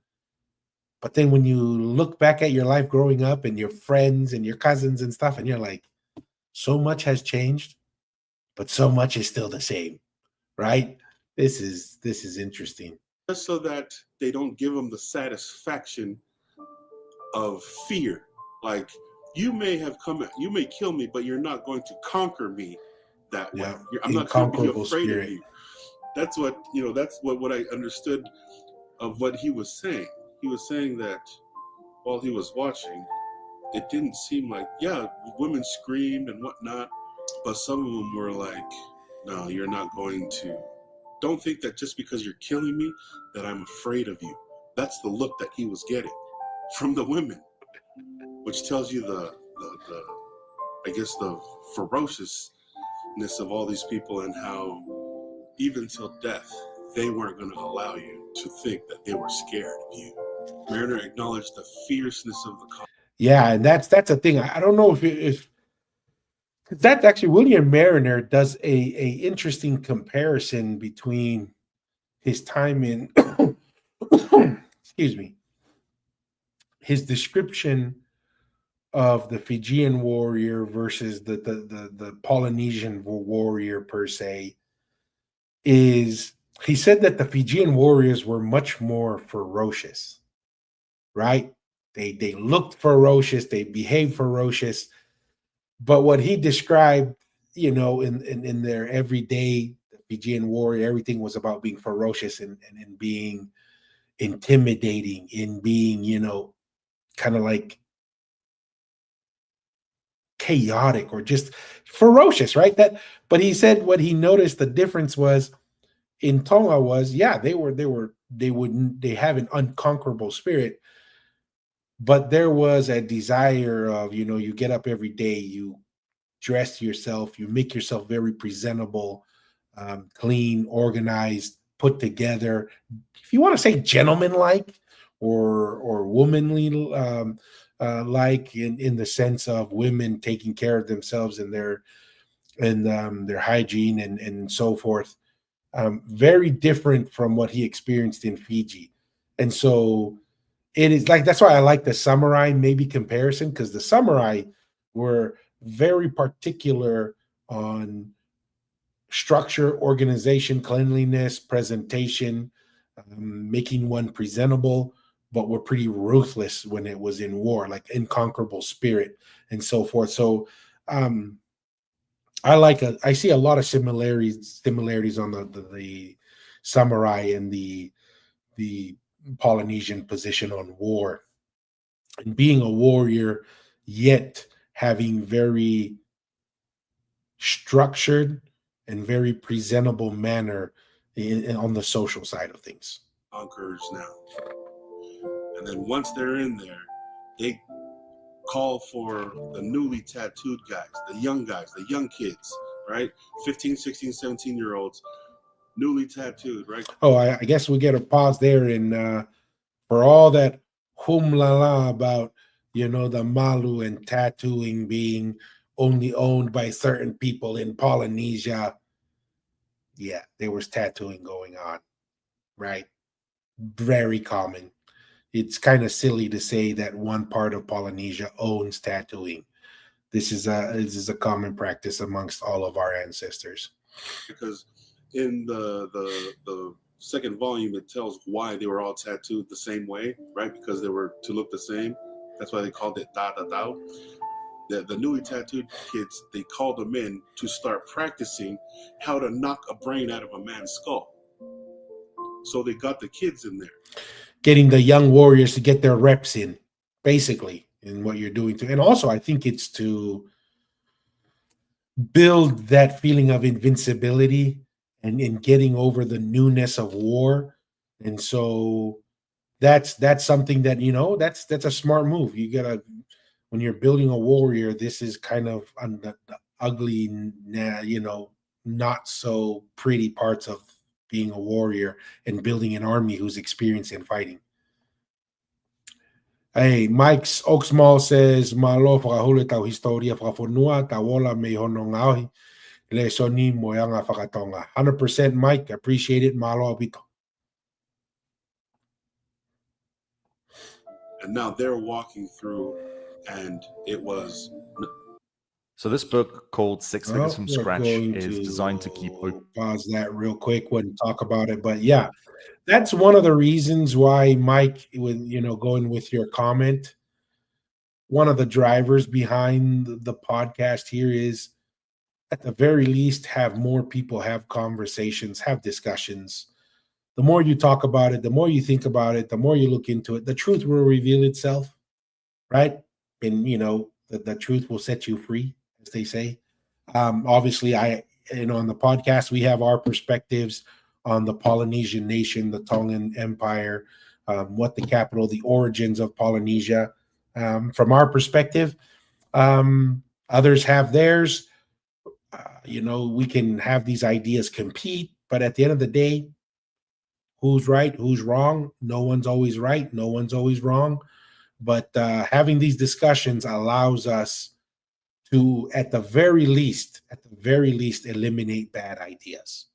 But then when you look back at your life growing up and your friends and your cousins and stuff, and you're like, so much has changed, but so much is still the same, right? This is interesting. Just so that they don't give them the satisfaction of fear. Like, you may kill me, but you're not going to conquer me that way. I'm not going to be afraid of you. That's what I understood of what he was saying. He was saying that while he was watching, it didn't seem like, yeah, women screamed and whatnot, but some of them were like, no, you're not going to. Don't think that just because you're killing me that I'm afraid of you. That's the look that he was getting from the women, which tells you the I guess the ferociousness of all these people, and how even till death they weren't going to allow you to think that they were scared of you. Mariner acknowledged the fierceness of the Yeah, and that's a thing. I don't know if that's actually William Mariner does a interesting comparison between his time in excuse me, his description of the Fijian warrior versus the Polynesian warrior per se. Is he said that the Fijian warriors were much more ferocious, right? They looked ferocious, they behaved ferocious, but what he described, in their everyday Fijian warrior, everything was about being ferocious and being intimidating, in being, kind of like chaotic or just ferocious, right? But he said what he noticed the difference was in Tonga was, yeah, they have an unconquerable spirit, but there was a desire of, you get up every day, you dress yourself, you make yourself very presentable, clean, organized, put together. If you want to say gentleman-like or womanly, like in the sense of women taking care of themselves and their hygiene and so forth. Very different from what he experienced in Fiji. And so it is like, that's why I like the samurai maybe comparison, because the samurai were very particular on structure, organization, cleanliness, presentation, making one presentable, but were pretty ruthless when it was in war, like unconquerable spirit and so forth. So I see a lot of similarities on the samurai and the Polynesian position on war, and being a warrior, yet having very structured and very presentable manner on the social side of things. conquerors now. And then once they're in there, they call for the newly tattooed guys, the young kids, right? 15, 16, 17-year-olds, newly tattooed, right? Oh, I guess we get a pause there. And for all that hum la la about, the malu and tattooing being only owned by certain people in Polynesia, yeah, there was tattooing going on, right? Very common. It's kind of silly to say that one part of Polynesia owns tattooing. This is a common practice amongst all of our ancestors. Because in the second volume, it tells why they were all tattooed the same way, right? Because they were to look the same. That's why they called it da da da. The newly tattooed kids, they called them in to start practicing how to knock a brain out of a man's skull. So they got the kids in there, getting the young warriors to get their reps in, basically, in what you're doing to. And also, I think it's to build that feeling of invincibility and in getting over the newness of war. And so that's something that, that's a smart move. You gotta, when you're building a warrior, this is kind of on the ugly, not so pretty parts of being a warrior and building an army who's experienced in fighting. Hey, Mike's Oaksmall says, Malo whakahule tau historia whakafonua, tawola me hono ngauhi, le soni moyanga whakatonga. 100% Mike, appreciate it, malo abito. and now they're walking through, and it was. So this book called Six Figures from Scratch is designed to keep open. Pause that real quick, wouldn't talk about it, but yeah, that's one of the reasons why Mike, with going with your comment, one of the drivers behind the podcast here is, at the very least, have more people have conversations, have discussions. The more you talk about it, the more you think about it, the more you look into it, the truth will reveal itself, right? and the truth will set you free, as they say. Obviously, on the podcast we have our perspectives on the Polynesian nation, the Tongan Empire, what the capital, the origins of Polynesia, from our perspective. Others have theirs. We can have these ideas compete, but at the end of the day, who's right, who's wrong? No one's always right, no one's always wrong. But having these discussions allows us to, at the very least, eliminate bad ideas.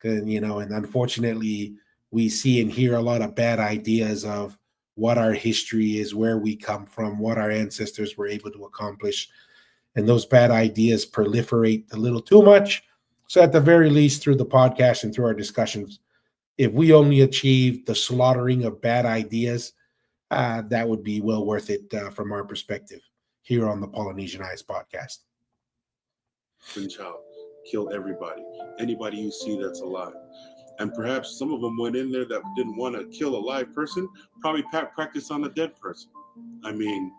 And unfortunately, we see and hear a lot of bad ideas of what our history is, where we come from, what our ancestors were able to accomplish. And those bad ideas proliferate a little too much. So at the very least, through the podcast and through our discussions, if we only achieve the slaughtering of bad ideas, that would be well worth it from our perspective here on the Polynesian Eyes podcast. Child, kill everybody. Anybody you see that's alive. And perhaps some of them went in there that didn't want to kill a live person, probably practice on a dead person. I mean,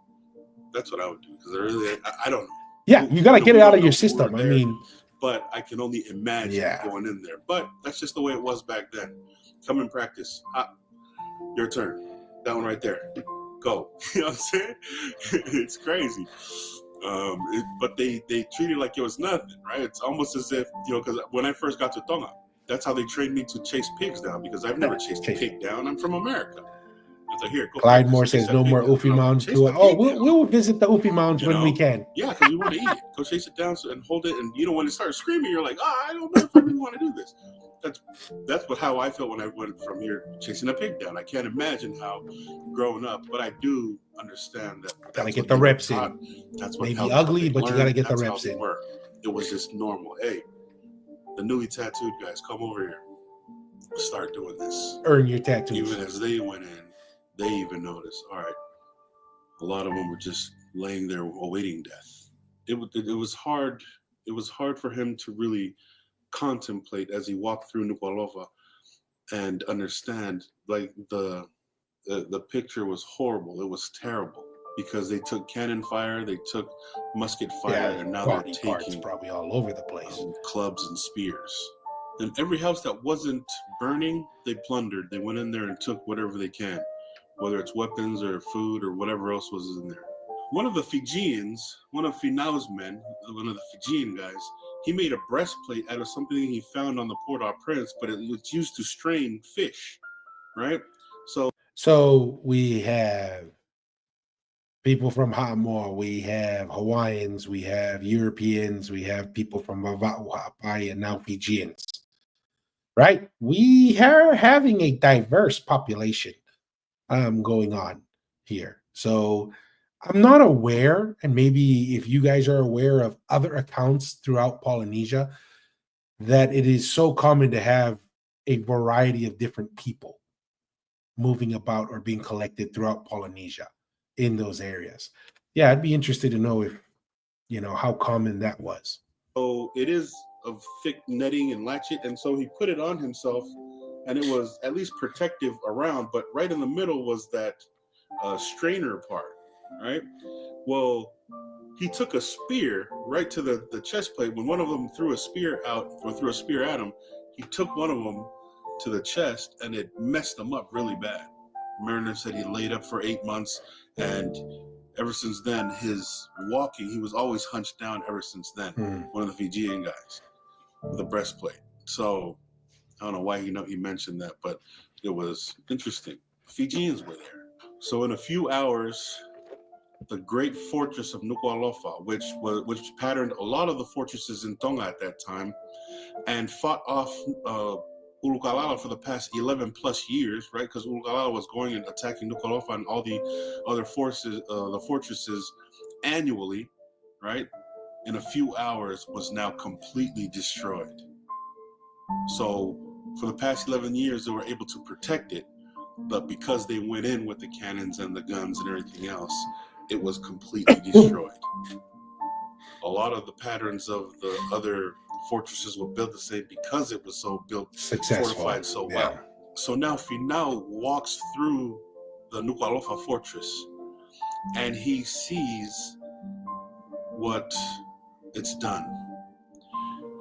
that's what I would do, because I don't know. Yeah, you got to get it out of your system. I mean, but I can only imagine going in there. But that's just the way it was back then. Come and practice. Your turn. That one right there. Go. You know what I'm saying? It's crazy. But they treat it like it was nothing, right? It's almost as if, because when I first got to Tonga, that's how they trained me to chase pigs down, because I've never chased a pig down. I'm from America. So here, go. Clyde Moore says no more Ufi Mounds. We'll visit the Ufi Mounds when we can. Yeah, because we want to eat it. Go chase it down and hold it. And when it starts screaming, you're like, I don't know if I really want to do this. That's how I felt when I went from here chasing a pig down. I can't imagine how growing up, but I do understand that. Gotta get the reps in. That's what maybe ugly, but you gotta get the reps in. It was just normal. Hey, the newly tattooed guys, come over here. Start doing this. Earn your tattoos. Even as they went in, they even noticed. All right, a lot of them were just laying there awaiting death. It was hard. It was hard for him to really contemplate as he walked through Nuku'alofa and understand, like, the picture was horrible. It was terrible, because they took cannon fire, they took musket fire, and now they're taking probably all over the place, clubs and spears. And every house that wasn't burning, they plundered. They went in there and took whatever they can, whether it's weapons or food or whatever else was in there. One of the Fijians, one of Finau's men, one of the Fijian guys, he made a breastplate out of something he found on the Port-au-Prince, but it was used to strain fish, right? So we have people from Hamoa, we have Hawaiians, we have Europeans, we have people from Vava'u, Ha'apai, and now Fijians, right? We are having a diverse population going on here. So I'm not aware, and maybe if you guys are aware of other accounts throughout Polynesia, that it is so common to have a variety of different people moving about or being collected throughout Polynesia in those areas. Yeah, I'd be interested to know if, how common that was. So it is of thick netting and latchet, and so he put it on himself, and it was at least protective around, but right in the middle was that strainer part, right? Well, he took a spear right to the chest plate. When one of them threw a spear out, or threw a spear at him, he took one of them to the chest, and it messed him up really bad. Mariner said he laid up for 8 months, and ever since then, his walking, he was always hunched down ever since then. One of the Fijian guys with a breastplate. So I don't know why he mentioned that, but it was interesting. Fijians were there. So in a few hours, the great fortress of Nuku'alofa, which patterned a lot of the fortresses in Tonga at that time, and fought off Ulukalala for the past 11 plus years, right? Because Ulukalala was going and attacking Nuku'alofa and all the other forces, the fortresses annually, right? In a few hours was now completely destroyed. So for the past 11 years, they were able to protect it, but because they went in with the cannons and the guns and everything else, it was completely destroyed. A lot of the patterns of the other fortresses were built the same because it was so built, fortified so well. So now Finau walks through the Nuku'alofa fortress, and he sees what it's done.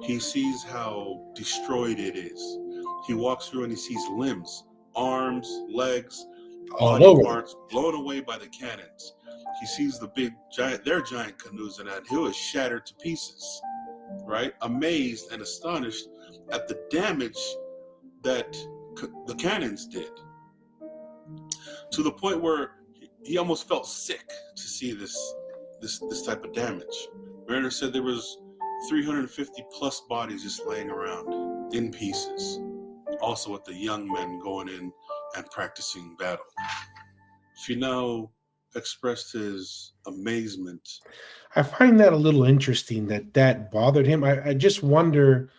He sees how destroyed it is. He walks through and he sees limbs, arms, legs, body parts blown away by the cannons. He sees their giant canoes, and he was shattered to pieces, right? Amazed and astonished at the damage that the cannons did, to the point where he almost felt sick to see this type of damage. Mariner said there was 350 plus bodies just laying around in pieces. Also with the young men going in and practicing battle. Finau expressed his amazement. I find that a little interesting that bothered him. I just wonder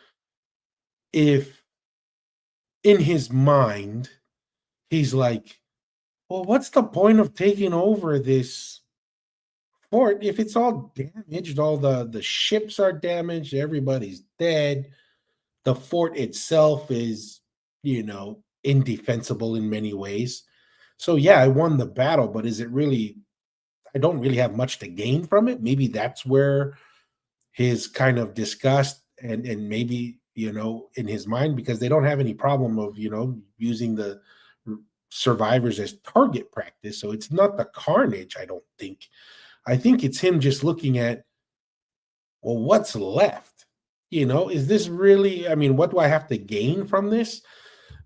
if in his mind he's like, well, what's the point of taking over this fort if it's all damaged? All the ships are damaged, everybody's dead. The fort itself is, indefensible in many ways. So yeah, I won the battle, but is it really, I don't really have much to gain from it. Maybe that's where his kind of disgust and maybe, in his mind, because they don't have any problem of, using the survivors as target practice. So it's not the carnage, I don't think. I think it's him just looking at, well, what's left? Is this really, what do I have to gain from this?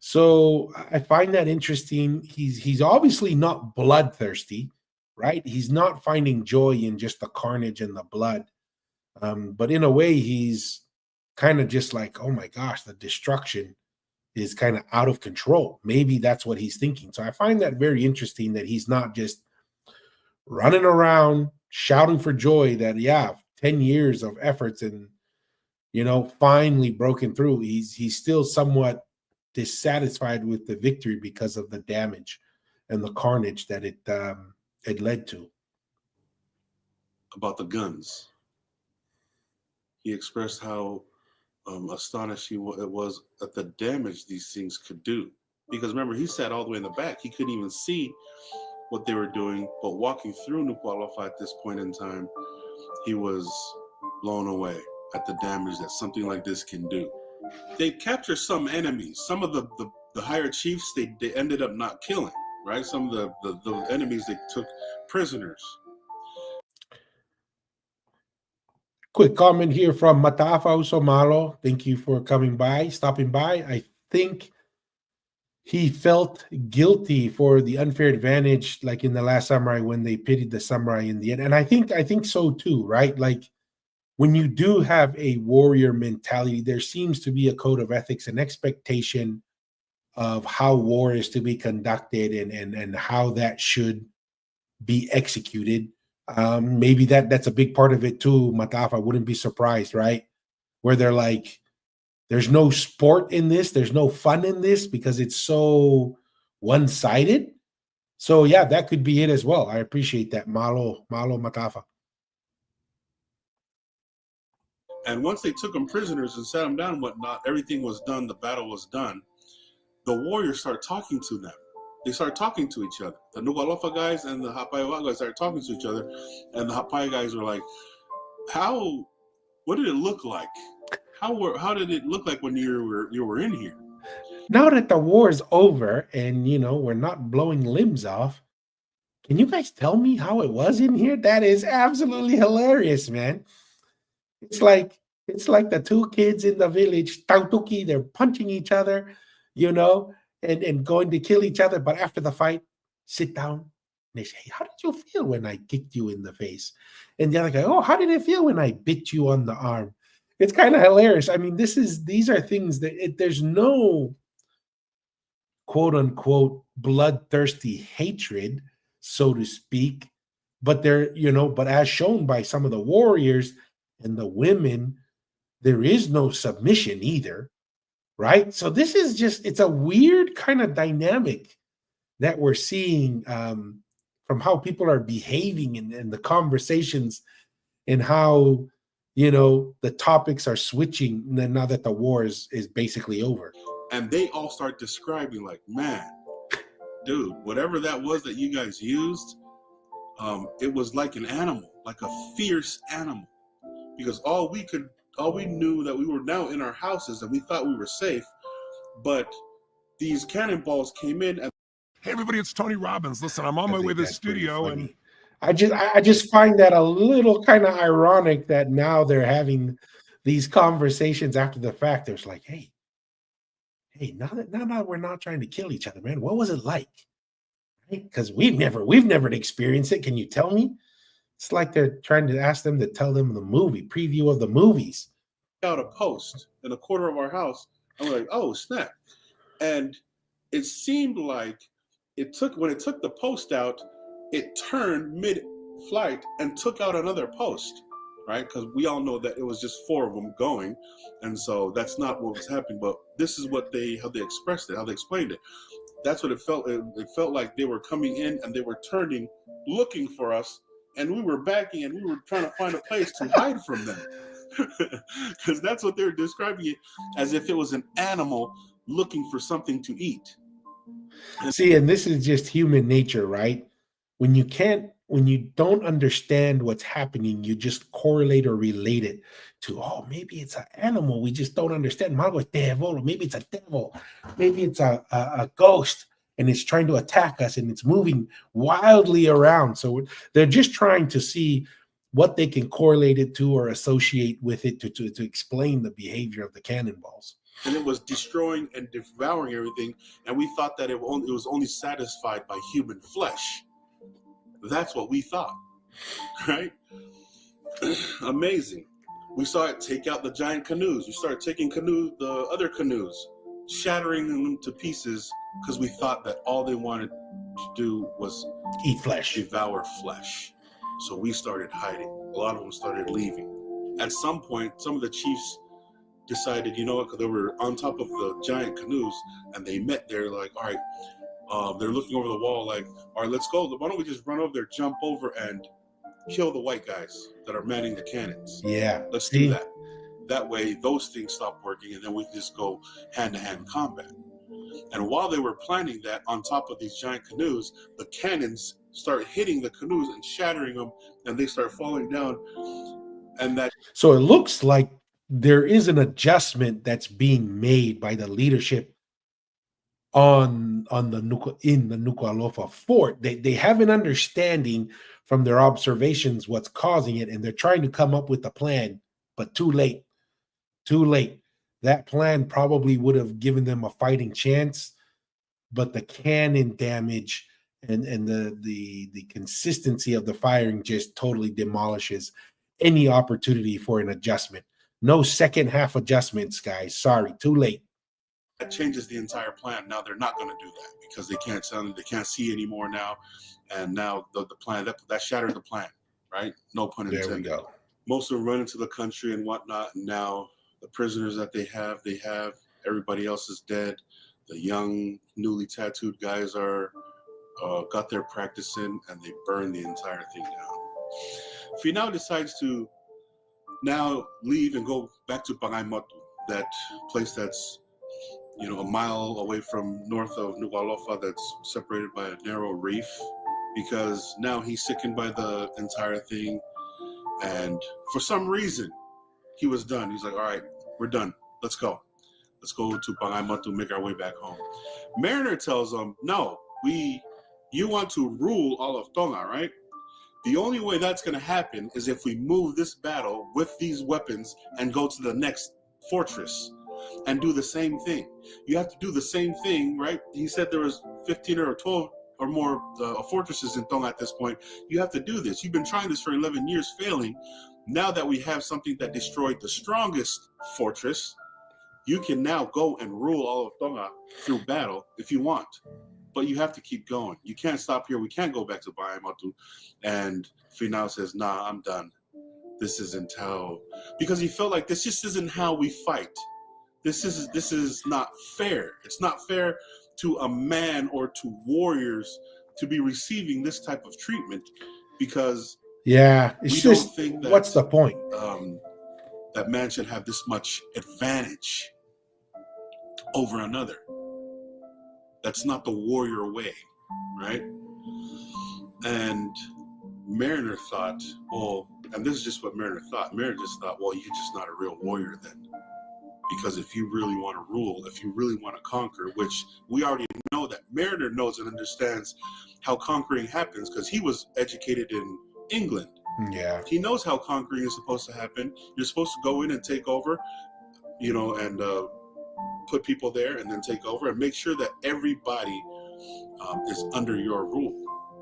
So I find that interesting. He's obviously not bloodthirsty, right? He's not finding joy in just the carnage and the blood. But in a way, he's kind of just like, oh my gosh, the destruction is kind of out of control. Maybe that's what he's thinking. So I find that very interesting, that he's not just running around shouting for joy that, 10 years of efforts and, finally broken through. He's still somewhat dissatisfied with the victory because of the damage and the carnage that it led to. About the guns, he expressed how astonished it was at the damage these things could do. Because remember, he sat all the way in the back. He couldn't even see what they were doing. But walking through Nuku'alofa at this point in time, he was blown away at the damage that something like this can do. They captured some enemies. Some of the higher chiefs, they ended up not killing, right? Some of the enemies they took prisoners. Quick comment here from Matafa Usomalo. Thank you for stopping by. I think he felt guilty for the unfair advantage, like in the last samurai when they pitied the samurai in the end. And I think so too, right? Like when you do have a warrior mentality, there seems to be a code of ethics and expectation of how war is to be conducted and how that should be executed. Maybe that's a big part of it too, Mataf. I wouldn't be surprised, right? Where they're like, there's no sport in this, there's no fun in this because it's so one-sided. So yeah, that could be it as well. I appreciate that. Malo Matafa. And once they took them prisoners and sat them down and whatnot, everything was done, the battle was done. The warriors start talking to them. They start talking to each other. The Nuku'alofa guys and the Hapaiwa guys started talking to each other. And the Hapai guys were like, what did it look like? How did it look like when you were in here? Now that the war is over and, we're not blowing limbs off, can you guys tell me how it was in here? That is absolutely hilarious, man. It's like the two kids in the village, Tautuki, they're punching each other, and going to kill each other. But after the fight, sit down. And they say, hey, how did you feel when I kicked you in the face? And the other guy, oh, how did it feel when I bit you on the arm? It's kind of hilarious. These are things that there's no quote unquote bloodthirsty hatred, so to speak. But but as shown by some of the warriors and the women, there is no submission either, right? So this is it's a weird kind of dynamic that we're seeing from how people are behaving in the conversations and how, the topics are switching now that the war is basically over. And they all start describing like, man, dude, whatever that was that you guys used, it was like an animal, like a fierce animal, because all we knew that we were now in our houses and we thought we were safe, but these cannonballs came in. And hey everybody, it's Tony Robbins. Listen, I'm on my way to the studio, and I just find that a little kind of ironic that now they're having these conversations after the fact. There's like, hey, now that we're not trying to kill each other, man, what was it like? Right? Because we've never experienced it. Can you tell me? It's like they're trying to ask them to tell them the movie preview of the movies. Out a post in a corner of our house, and we're like, oh snap! And it seemed like when it took the post out, it turned mid-flight and took out another post, right? Because we all know that it was just 4 of them going, and so that's not what was happening. But this is how they expressed it, how they explained it. That's what it felt. It felt like they were coming in and they were turning, looking for us, and we were backing and we were trying to find a place to hide from them. Because that's what they're describing it, as if it was an animal looking for something to eat. See, and this is just human nature, right? When you don't understand what's happening, you just correlate or relate it to, oh, maybe it's an animal we just don't understand. Maybe it's a devil, maybe it's a ghost, and it's trying to attack us and it's moving wildly around. So they're just trying to see what they can correlate it to or associate with it to explain the behavior of the cannonballs. And it was destroying and devouring everything, and we thought that it was only satisfied by human flesh. That's what we thought, right? Amazing. We saw it take out the giant canoes. We started taking the other canoes, shattering them to pieces, because we thought that all they wanted to do was eat flesh, devour flesh. So we started hiding. A lot of them started leaving. At some point, some of the chiefs decided, you know what, because they were on top of the giant canoes, and they met there like, all right, they're looking over the wall like, all right, let's go. Why don't we just run over there, jump over, and kill the white guys that are manning the cannons? Yeah. Let's do that. That way, those things stop working, and then we can just go hand-to-hand combat. And while they were planning that on top of these giant canoes, the cannons start hitting the canoes and shattering them, and they start falling down. So it looks like there is an adjustment that's being made by the leadership in the Nuku'alofa fort. They have an understanding from their observations what's causing it, and they're trying to come up with a plan, but too late. That plan probably would have given them a fighting chance, but the cannon damage and the consistency of the firing just totally demolishes any opportunity for an adjustment. No second half adjustments, guys. Sorry, too late. That changes the entire plan. Now they're not going to do that because they can't see anymore now, and now the plan that shattered the plan, right? No pun intended. There we go. Most of them run into the country and whatnot, and now the prisoners that they have, everybody else is dead. The young, newly tattooed guys are got their practice in, and they burn the entire thing down. If he now decides to now leave and go back to Pangaimotu, that place that's a mile away from north of Nuku'alofa, that's separated by a narrow reef, because now he's sickened by the entire thing, and for some reason he was done. He's like, all right, we're done. Let's go to Pangaimotu, make our way back home. Mariner tells him, no, you want to rule all of Tonga, right? The only way that's going to happen is if we move this battle with these weapons and go to the next fortress and do the same thing. You have to do the same thing, right? He said there was 15 or 12 or more fortresses in Tonga at this point. You have to do this. You've been trying this for 11 years, failing. Now that we have something that destroyed the strongest fortress, you can now go and rule all of Tonga through battle if you want. But you have to keep going. You can't stop here. We can't go back to Pangaimotu. And Finau says, nah, I'm done. This isn't how, because he felt like this just isn't how we fight. This is not fair. It's not fair to a man or to warriors to be receiving this type of treatment, because it's just, think that, what's the point? That man should have this much advantage over another. That's not the warrior way, right? And Mariner thought, well, and this is just what Mariner thought. Mariner just thought, well, you're just not a real warrior then. Because if you really want to rule, if you really want to conquer, which we already know that Mariner knows and understands how conquering happens because he was educated in England. Yeah. He knows how conquering is supposed to happen. You're supposed to go in and take over, and put people there and then take over and make sure that everybody is under your rule.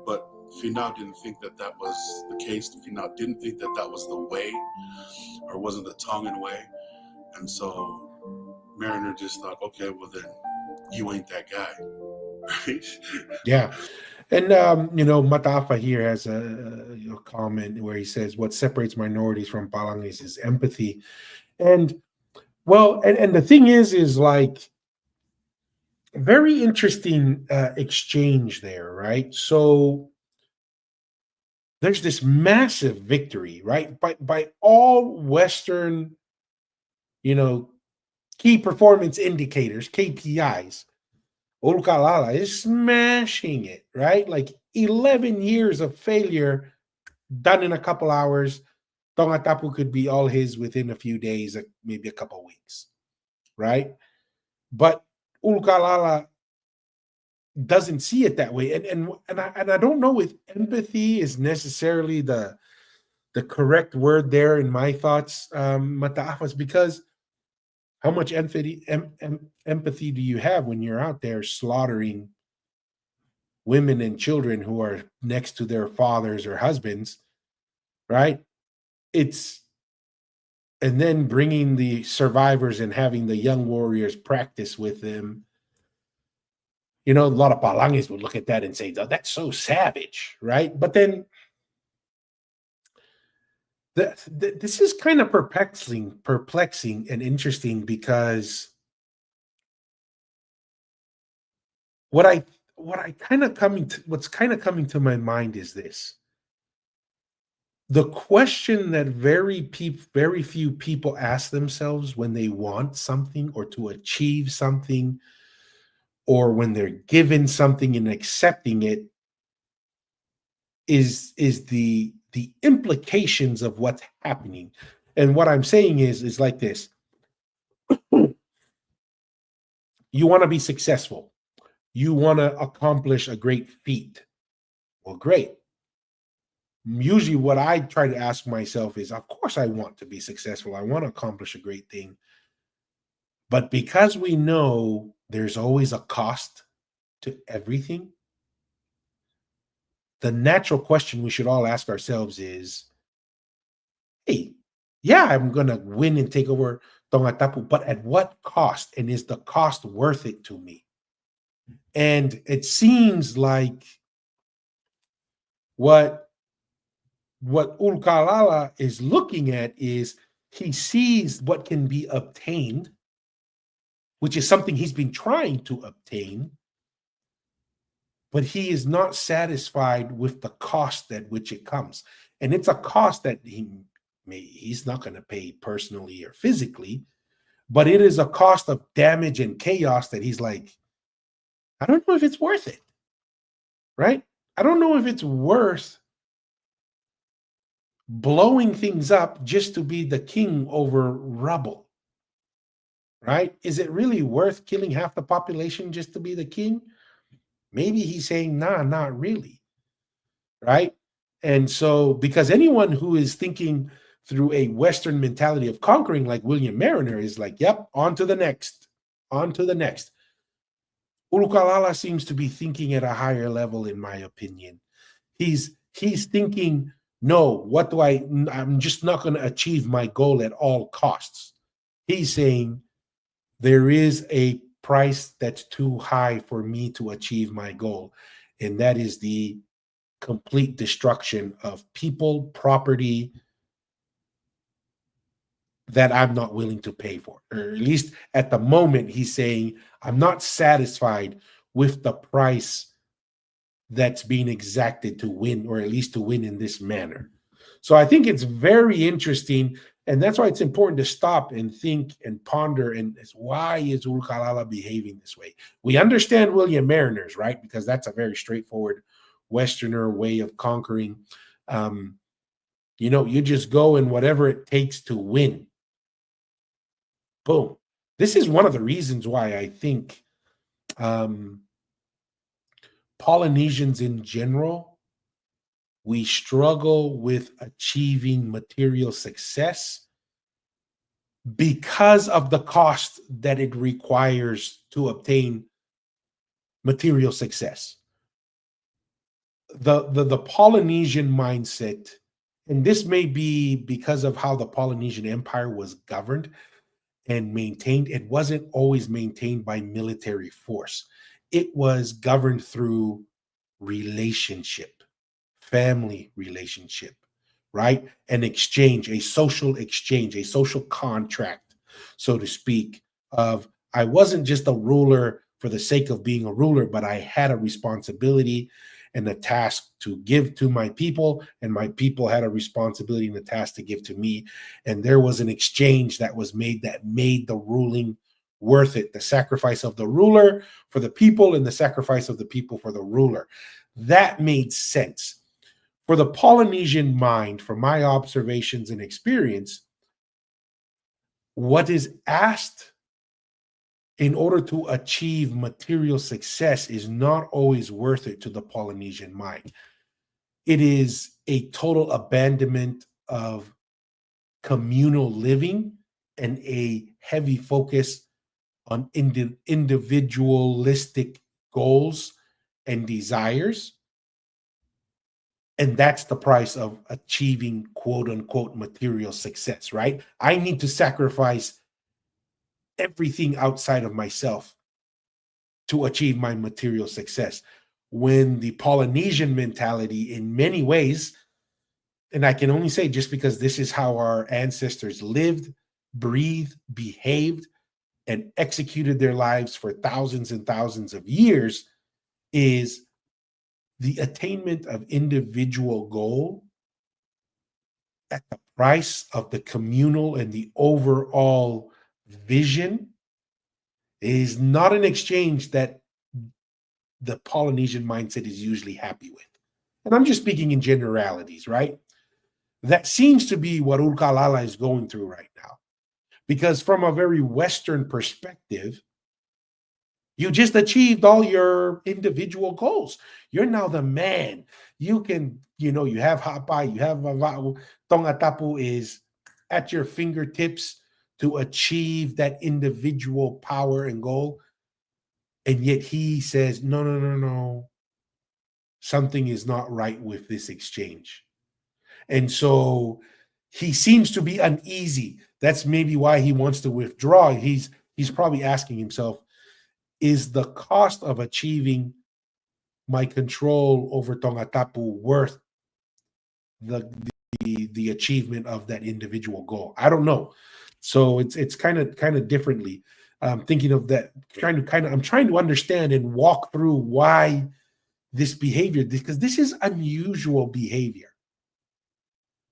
But Finau didn't think that that was the case. Finau didn't think that that was the way or wasn't the Tongan way. And so Mariner just thought, okay, well then you ain't that guy, right? Yeah. And, Matafa here has a comment where he says, what separates minorities from Palangis is empathy. And, well, and the thing is like, very interesting exchange there, right? So there's this massive victory, right? By all Western, key performance indicators, KPIs. Ulukalala is smashing it, right? Like 11 years of failure done in a couple hours. Tongatapu could be all his within a few days, maybe a couple weeks, right? But Ulukalala doesn't see it that way. And I don't know if empathy is necessarily the correct word there in my thoughts, Mataafas, because how much empathy do you have when you're out there slaughtering women and children who are next to their fathers or husbands, right? And then bringing the survivors and having the young warriors practice with them. A lot of Palangis would look at that and say, oh, that's so savage, right? But then this is kind of perplexing and interesting because what's kind of coming to my mind is this. The question that very few people ask themselves when they want something or to achieve something or when they're given something and accepting it is the implications of what's happening. And what I'm saying is like this. You want to be successful. You want to accomplish a great feat. Well, great. Usually what I try to ask myself is, of course I want to be successful. I want to accomplish a great thing. But because we know there's always a cost to everything, the natural question we should all ask ourselves is, hey, yeah, I'm going to win and take over Tongatapu, but at what cost? And is the cost worth it to me? And it seems like what Ulukalala is looking at is he sees what can be obtained, which is something he's been trying to obtain, but he is not satisfied with the cost at which it comes. And it's a cost that he's not going to pay personally or physically, but it is a cost of damage and chaos that he's like, I don't know if it's worth it, right? I don't know if it's worth blowing things up just to be the king over rubble, right? Is it really worth killing half the population just to be the king? Maybe he's saying, nah, not really, right? And so, because anyone who is thinking through a Western mentality of conquering, like William Mariner, is like, yep, on to the next, on to the next. Ulukalala seems to be thinking at a higher level, in my opinion. He's thinking, no, I'm just not going to achieve my goal at all costs. He's saying there is a price that's too high for me to achieve my goal, and that is the complete destruction of people, property that I'm not willing to pay for. Or at least at the moment, he's saying, I'm not satisfied with the price that's being exacted to win, or at least to win in this manner. So I think it's very interesting, and that's why it's important to stop and think and ponder, and why is Ulukalala behaving this way? We understand William Mariner's, right? Because that's a very straightforward Westerner way of conquering. You just go and whatever it takes to win. Boom. This is one of the reasons why I think Polynesians in general, we struggle with achieving material success because of the cost that it requires to obtain material success. The Polynesian mindset, and this may be because of how the Polynesian Empire was governed and maintained, it wasn't always maintained by military force. It was governed through relationship, family relationship, right? An exchange, a social exchange, a social contract, so to speak, of I wasn't just a ruler for the sake of being a ruler, but I had a responsibility and a task to give to my people, and my people had a responsibility and a task to give to me. And there was an exchange that was made that made the ruling worth it. The sacrifice of the ruler for the people and the sacrifice of the people for the ruler. That made sense. For the Polynesian mind, from my observations and experience, what is asked in order to achieve material success is not always worth it to the Polynesian mind. It is a total abandonment of communal living and a heavy focus on individualistic goals and desires. And that's the price of achieving quote unquote material success, right? I need to sacrifice everything outside of myself to achieve my material success. When the Polynesian mentality, in many ways, and I can only say just because this is how our ancestors lived, breathed, behaved, and executed their lives for thousands and thousands of years, is the attainment of individual goal at the price of the communal and the overall vision is not an exchange that the Polynesian mindset is usually happy with. And I'm just speaking in generalities, right? That seems to be what Urkalala is going through right now. Because from a very Western perspective, you just achieved all your individual goals. You're now the man. You can, you have Hapai, you have Tongatapu is at your fingertips to achieve that individual power and goal. And yet he says, no. Something is not right with this exchange. And so he seems to be uneasy. That's maybe why he wants to withdraw. He's probably asking himself, is the cost of achieving my control over Tongatapu worth the achievement of that individual goal? I don't know. So it's kind of differently. Thinking of that, I'm trying to understand and walk through why this behavior, because this is unusual behavior,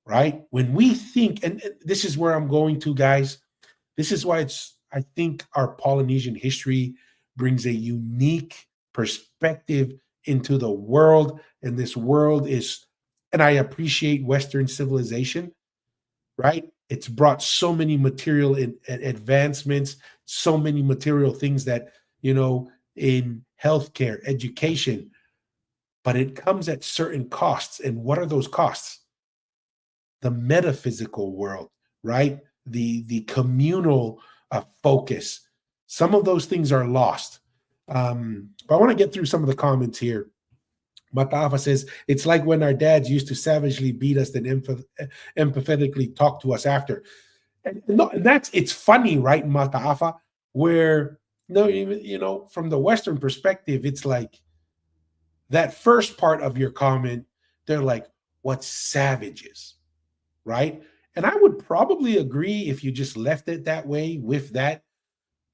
right? When we think, and this is where I'm going to, guys, this is why I think our Polynesian history brings a unique perspective into the world. And this world is, and I appreciate Western civilization, right? It's brought so many material advancements, so many material things that, in healthcare, education, but it comes at certain costs. And what are those costs? The metaphysical world, right? The communal focus. Some of those things are lost. But I want to get through some of the comments here. Mataafa says, it's like when our dads used to savagely beat us, then empathetically talk to us after. And it's funny, right, Mataafa, where, from the Western perspective, it's like that first part of your comment, they're like, what savages, right? And I would probably agree if you just left it that way with that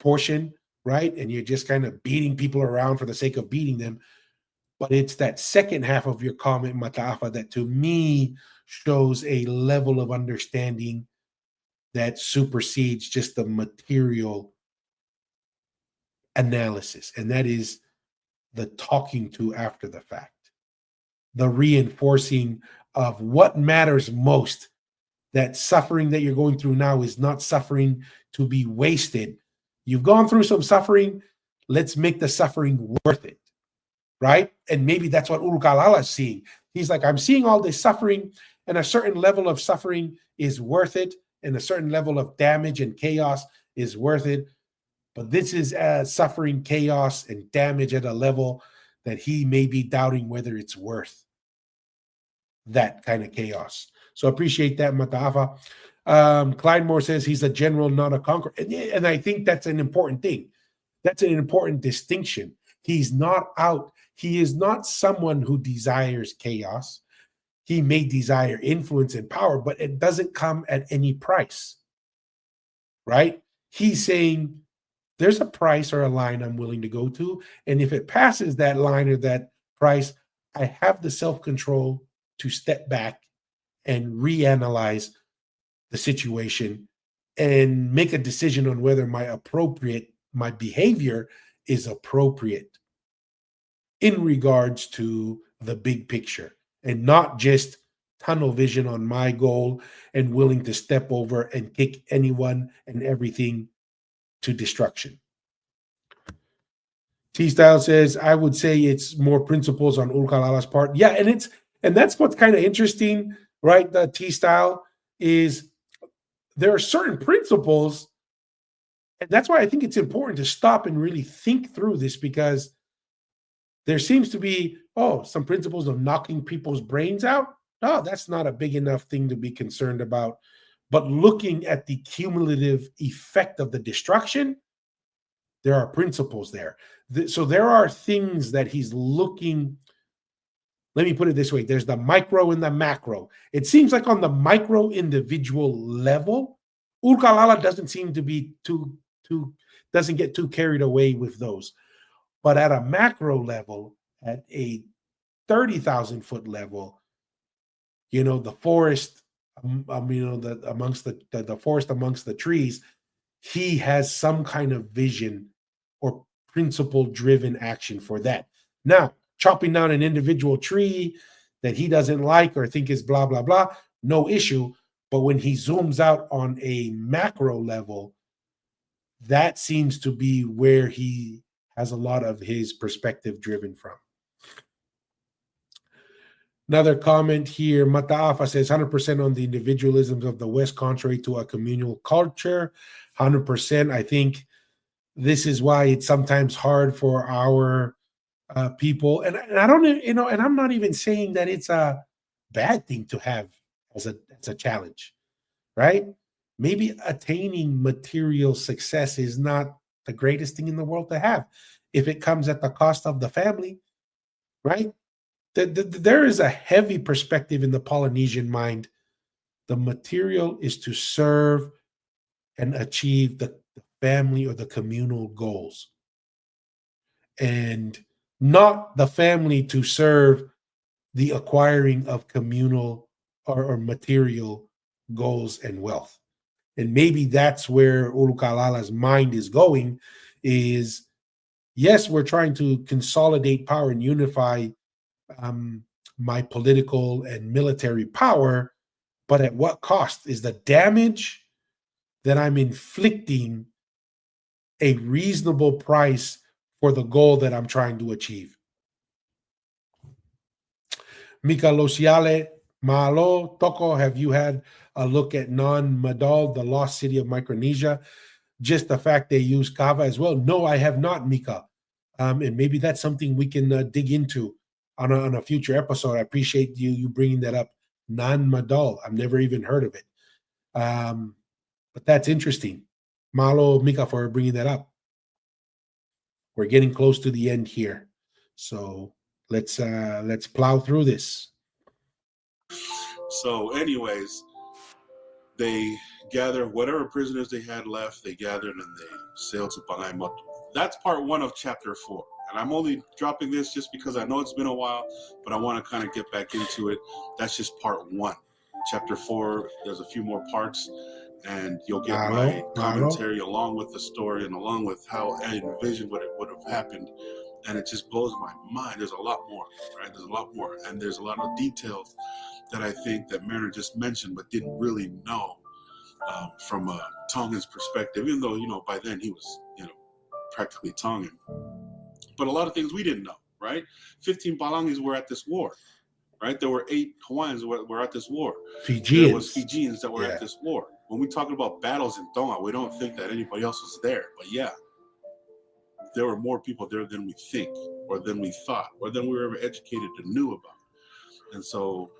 portion, right? And you're just kind of beating people around for the sake of beating them. But it's that second half of your comment, Mataafa, that to me shows a level of understanding that supersedes just the material analysis. And that is the talking to after the fact, the reinforcing of what matters most. That suffering that you're going through now is not suffering to be wasted. You've gone through some suffering. Let's make the suffering worth it, right? And maybe that's what Urukalala is seeing. He's like, I'm seeing all this suffering, and a certain level of suffering is worth it, and a certain level of damage and chaos is worth it. But this is suffering, chaos, and damage at a level that he may be doubting whether it's worth that kind of chaos. So appreciate that, Mataafa. Clyde Moore says he's a general, not a conqueror. And I think that's an important thing. That's an important distinction. He's not out. He is not someone who desires chaos. He may desire influence and power, but it doesn't come at any price, right? He's saying there's a price or a line I'm willing to go to. And if it passes that line or that price, I have the self-control to step back and reanalyze the situation and make a decision on whether my behavior is appropriate in regards to the big picture, and not just tunnel vision on my goal and willing to step over and kick anyone and everything to destruction. T-Style says, I would say it's more principles on Urukalala's part. Yeah, and that's what's kind of interesting, right? The T-Style is there are certain principles, and that's why I think it's important to stop and really think through this, because there seems to be, some principles of knocking people's brains out. No, that's not a big enough thing to be concerned about. But looking at the cumulative effect of the destruction, there are principles there. So there are things that he's looking. Let me put it this way. There's the micro and the macro. It seems like on the micro individual level, Urukalala doesn't seem to be doesn't get too carried away with those. But at a macro level, at a 30,000-foot level, the forest, the forest amongst the trees, he has some kind of vision or principle-driven action for that. Now, chopping down an individual tree that he doesn't like or think is blah, blah, blah, no issue. But when he zooms out on a macro level, that seems to be where he has a lot of his perspective driven from. Another comment here, Mataafa says 100% on the individualisms of the West, contrary to a communal culture. 100%. I think this is why it's sometimes hard for our people. And I don't, and I'm not even saying that it's a bad thing to have as a challenge, right? Maybe attaining material success is not the greatest thing in the world to have if it comes at the cost of the family, right? There is a heavy perspective in the Polynesian mind. The material is to serve and achieve the family or the communal goals, and not the family to serve the acquiring of communal or material goals and wealth. And maybe that's where Urukalala's mind is going, is, yes, we're trying to consolidate power and unify my political and military power, but at what cost? Is the damage that I'm inflicting a reasonable price for the goal that I'm trying to achieve? Mika Losiale, Malo, Toko, have you had a look at Non-Madol, the lost city of Micronesia? Just the fact they use Kava as well? No, I have not, Mika. And maybe that's something we can dig into on a future episode. I appreciate you bringing that up. Non-Madol, I've never even heard of it. But that's interesting. Malo, Mika, for bringing that up. We're getting close to the end here, so let's plow through this. So, anyways, they gather whatever prisoners they had left. They gathered and they sailed to Pangaimoto. That's part 1 of chapter 4. And I'm only dropping this just because I know it's been a while, but I want to kind of get back into it. That's just part 1. Chapter 4, there's a few more parts, and you'll get my commentary along with the story and along with how I envisioned what it would have happened and it just blows my mind. There's a lot more, right? There's a lot more, and there's a lot of details that I think that Mariner just mentioned but didn't really know from a Tongan's perspective, even though, by then he was, practically Tongan. But a lot of things we didn't know, right? 15 Palangis were at this war, right? There were 8 Hawaiians who were at this war. Fijians. There was Fijians that were at this war. When we talk about battles in Tonga, we don't think that anybody else was there. But yeah, there were more people there than we think, or than we thought, or than we were ever educated and knew about. And so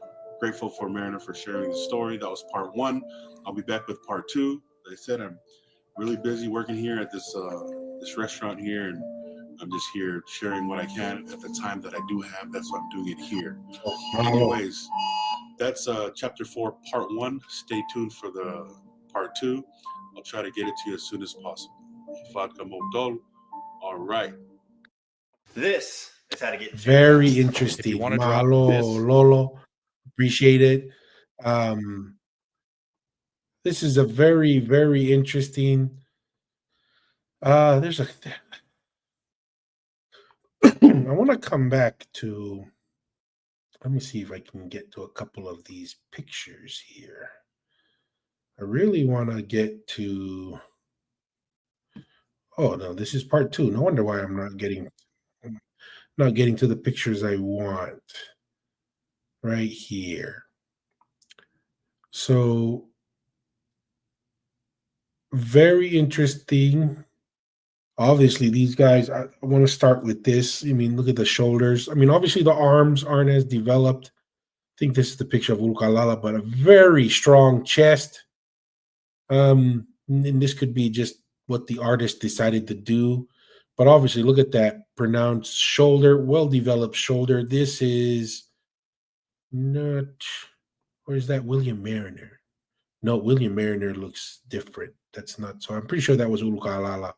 grateful for Mariner for sharing the story. That was part 1. I'll be back with part 2. Like I said, I'm really busy working here at this restaurant here, and I'm just here sharing what I can at the time that I do have. That's why I'm doing it here. Anyways, that's chapter 4, part 1. Stay tuned for the part 2. I'll try to get it to you as soon as possible. All right. This is how to get very interesting. If you want to Mahalo, drop this, Lolo, appreciate it. This is a very, very interesting. There's a. I want to come back to. Let me see if I can get to a couple of these pictures here. I really want to get to. Oh no, this is part 2. No wonder why I'm not getting to the pictures I want. Right here. So very interesting. Obviously, these guys, I want to start with this. I mean, look at the shoulders. I mean, obviously the arms aren't as developed. I think this is the picture of Ulukalala, but a very strong chest. And this could be just what the artist decided to do. But obviously, look at that pronounced shoulder, well-developed shoulder. This is not, or is that William Mariner? No, William Mariner looks different. That's not, so I'm pretty sure that was Ulukalala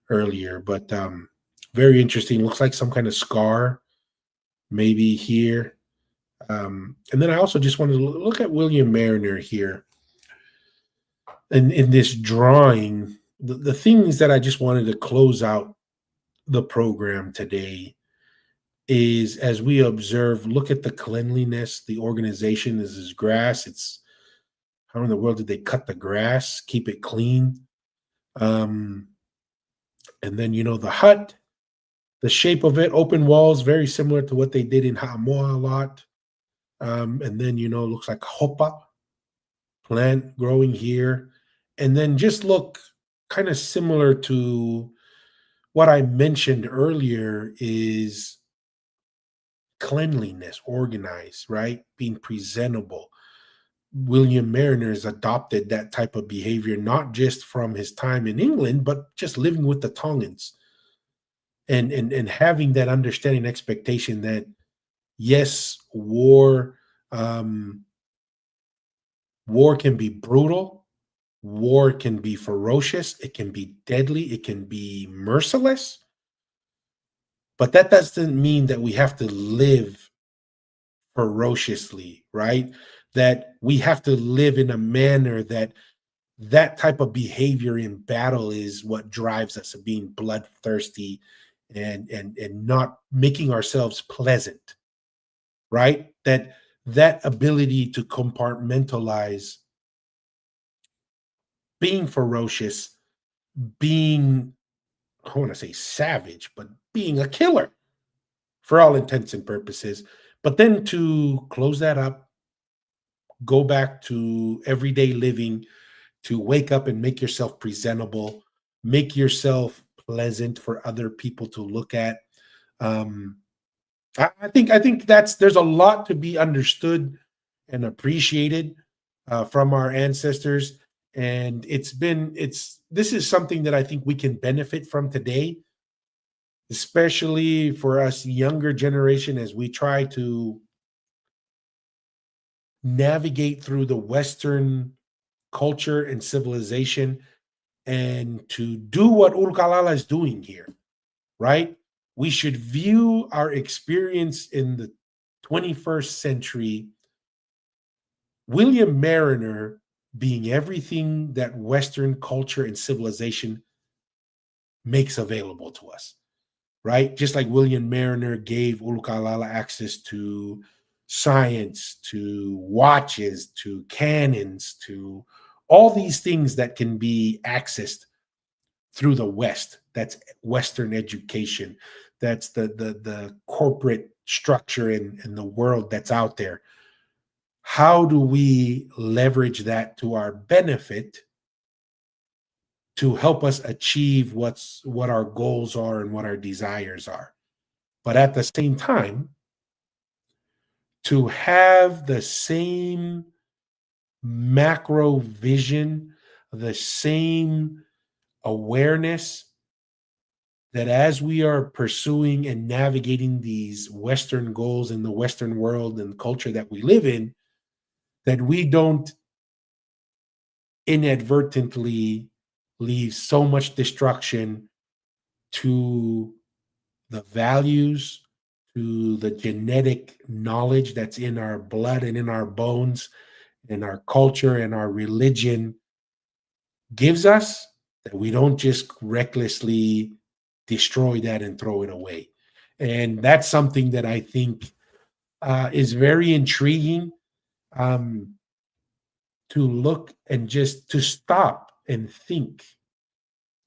earlier, but very interesting. Looks like some kind of scar, maybe here. And then I also just wanted to look at William Mariner here. And in this drawing, the things that I just wanted to close out the program today is, as we observe, look at the cleanliness, the organization. This is grass. It's, how in the world did they cut the grass, keep it clean? And then, the hut, the shape of it, open walls, very similar to what they did in Ha'amoa a lot. And then, looks like hopa plant growing here. And then just look kind of similar to what I mentioned earlier is cleanliness, organized, right? Being presentable. William Mariner's adopted that type of behavior, not just from his time in England, but just living with the Tongans and having that understanding, expectation that, yes, war can be brutal, war can be ferocious, it can be deadly, it can be merciless, but that doesn't mean that we have to live ferociously, right? That we have to live in a manner that type of behavior in battle is what drives us, of being bloodthirsty and not making ourselves pleasant, right? That ability to compartmentalize being ferocious, being, I want to say savage, but being a killer for all intents and purposes. But then to close that up, go back to everyday living, to wake up and make yourself presentable, make yourself pleasant for other people to look at. I think there's a lot to be understood and appreciated from our ancestors, and this is something that I think we can benefit from today, especially for us younger generation, as we try to navigate through the Western culture and civilization, and to do what Ulukalala is doing here, right? We should view our experience in the 21st century, William Mariner being everything that Western culture and civilization makes available to us. right? Just like William Mariner gave Ulukalala access to science, to watches, to cannons, to all these things that can be accessed through the West. That's Western education. That's the corporate structure in the world that's out there. How do we leverage that to our benefit to help us achieve what our goals are and what our desires are? But at the same time, to have the same macro vision, the same awareness that as we are pursuing and navigating these Western goals in the Western world and culture that we live in, that we don't inadvertently leave so much destruction to the values, to the genetic knowledge that's in our blood and in our bones, and our culture and our religion gives us, that we don't just recklessly destroy that and throw it away. And that's something that I think is very intriguing, to look and just to stop and think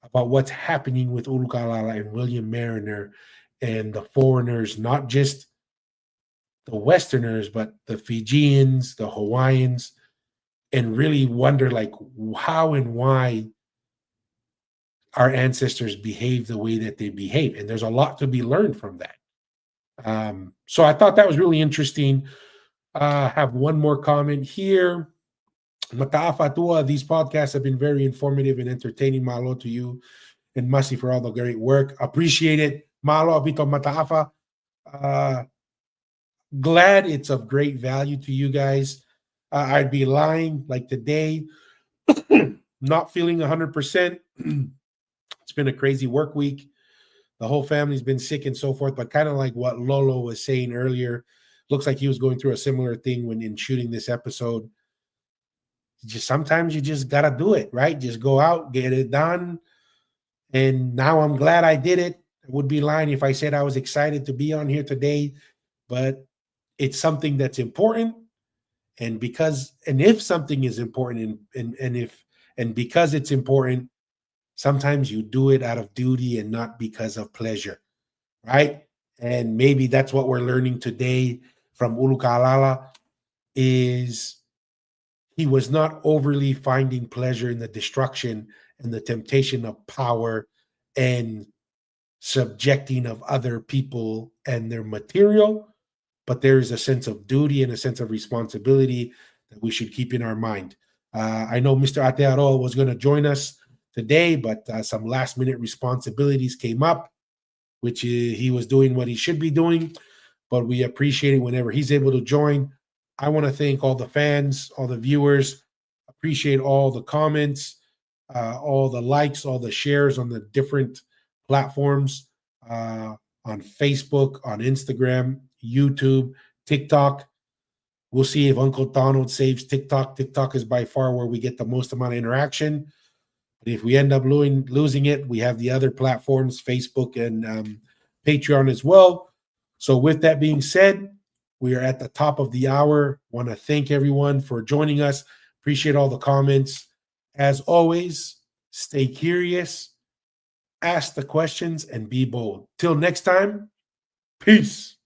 about what's happening with Ulukalala and William Mariner and the foreigners, not just the Westerners, but the Fijians, the Hawaiians, and really wonder like how and why our ancestors behave the way that they behave. And there's a lot to be learned from that. So I thought that was really interesting. Have one more comment here. Mataafatua, these podcasts have been very informative and entertaining. Malo to you and Masi for all the great work. Appreciate it. Malo abito mataafa. Glad it's of great value to you guys. I'd be lying like today, not feeling 100%. It's been a crazy work week. The whole family's been sick and so forth, but kind of like what Lolo was saying earlier, looks like he was going through a similar thing when in shooting this episode. Just sometimes you just got to do it, right? Just go out, get it done. And now I'm glad I did it. I would be lying if I said I was excited to be on here today, but it's something that's important. And if something is important and because it's important, sometimes you do it out of duty and not because of pleasure, right? And maybe that's what we're learning today from Ulukalala is he was not overly finding pleasure in the destruction and the temptation of power and subjecting of other people and their material, but there is a sense of duty and a sense of responsibility that we should keep in our mind. I know Mr. Atearoa was going to join us today, but some last minute responsibilities came up, which he was doing what he should be doing, but we appreciate it whenever he's able to join. I want to thank all the fans, all the viewers, appreciate all the comments, all the likes, all the shares on the different platforms, on Facebook, on Instagram, YouTube, TikTok. We'll see if Uncle Donald saves TikTok. TikTok is by far where we get the most amount of interaction. But if we end up losing it, we have the other platforms, Facebook and Patreon as well. So with that being said, we are at the top of the hour. Want to thank everyone for joining us. Appreciate all the comments. As always, stay curious, ask the questions, and be bold. Till next time, peace.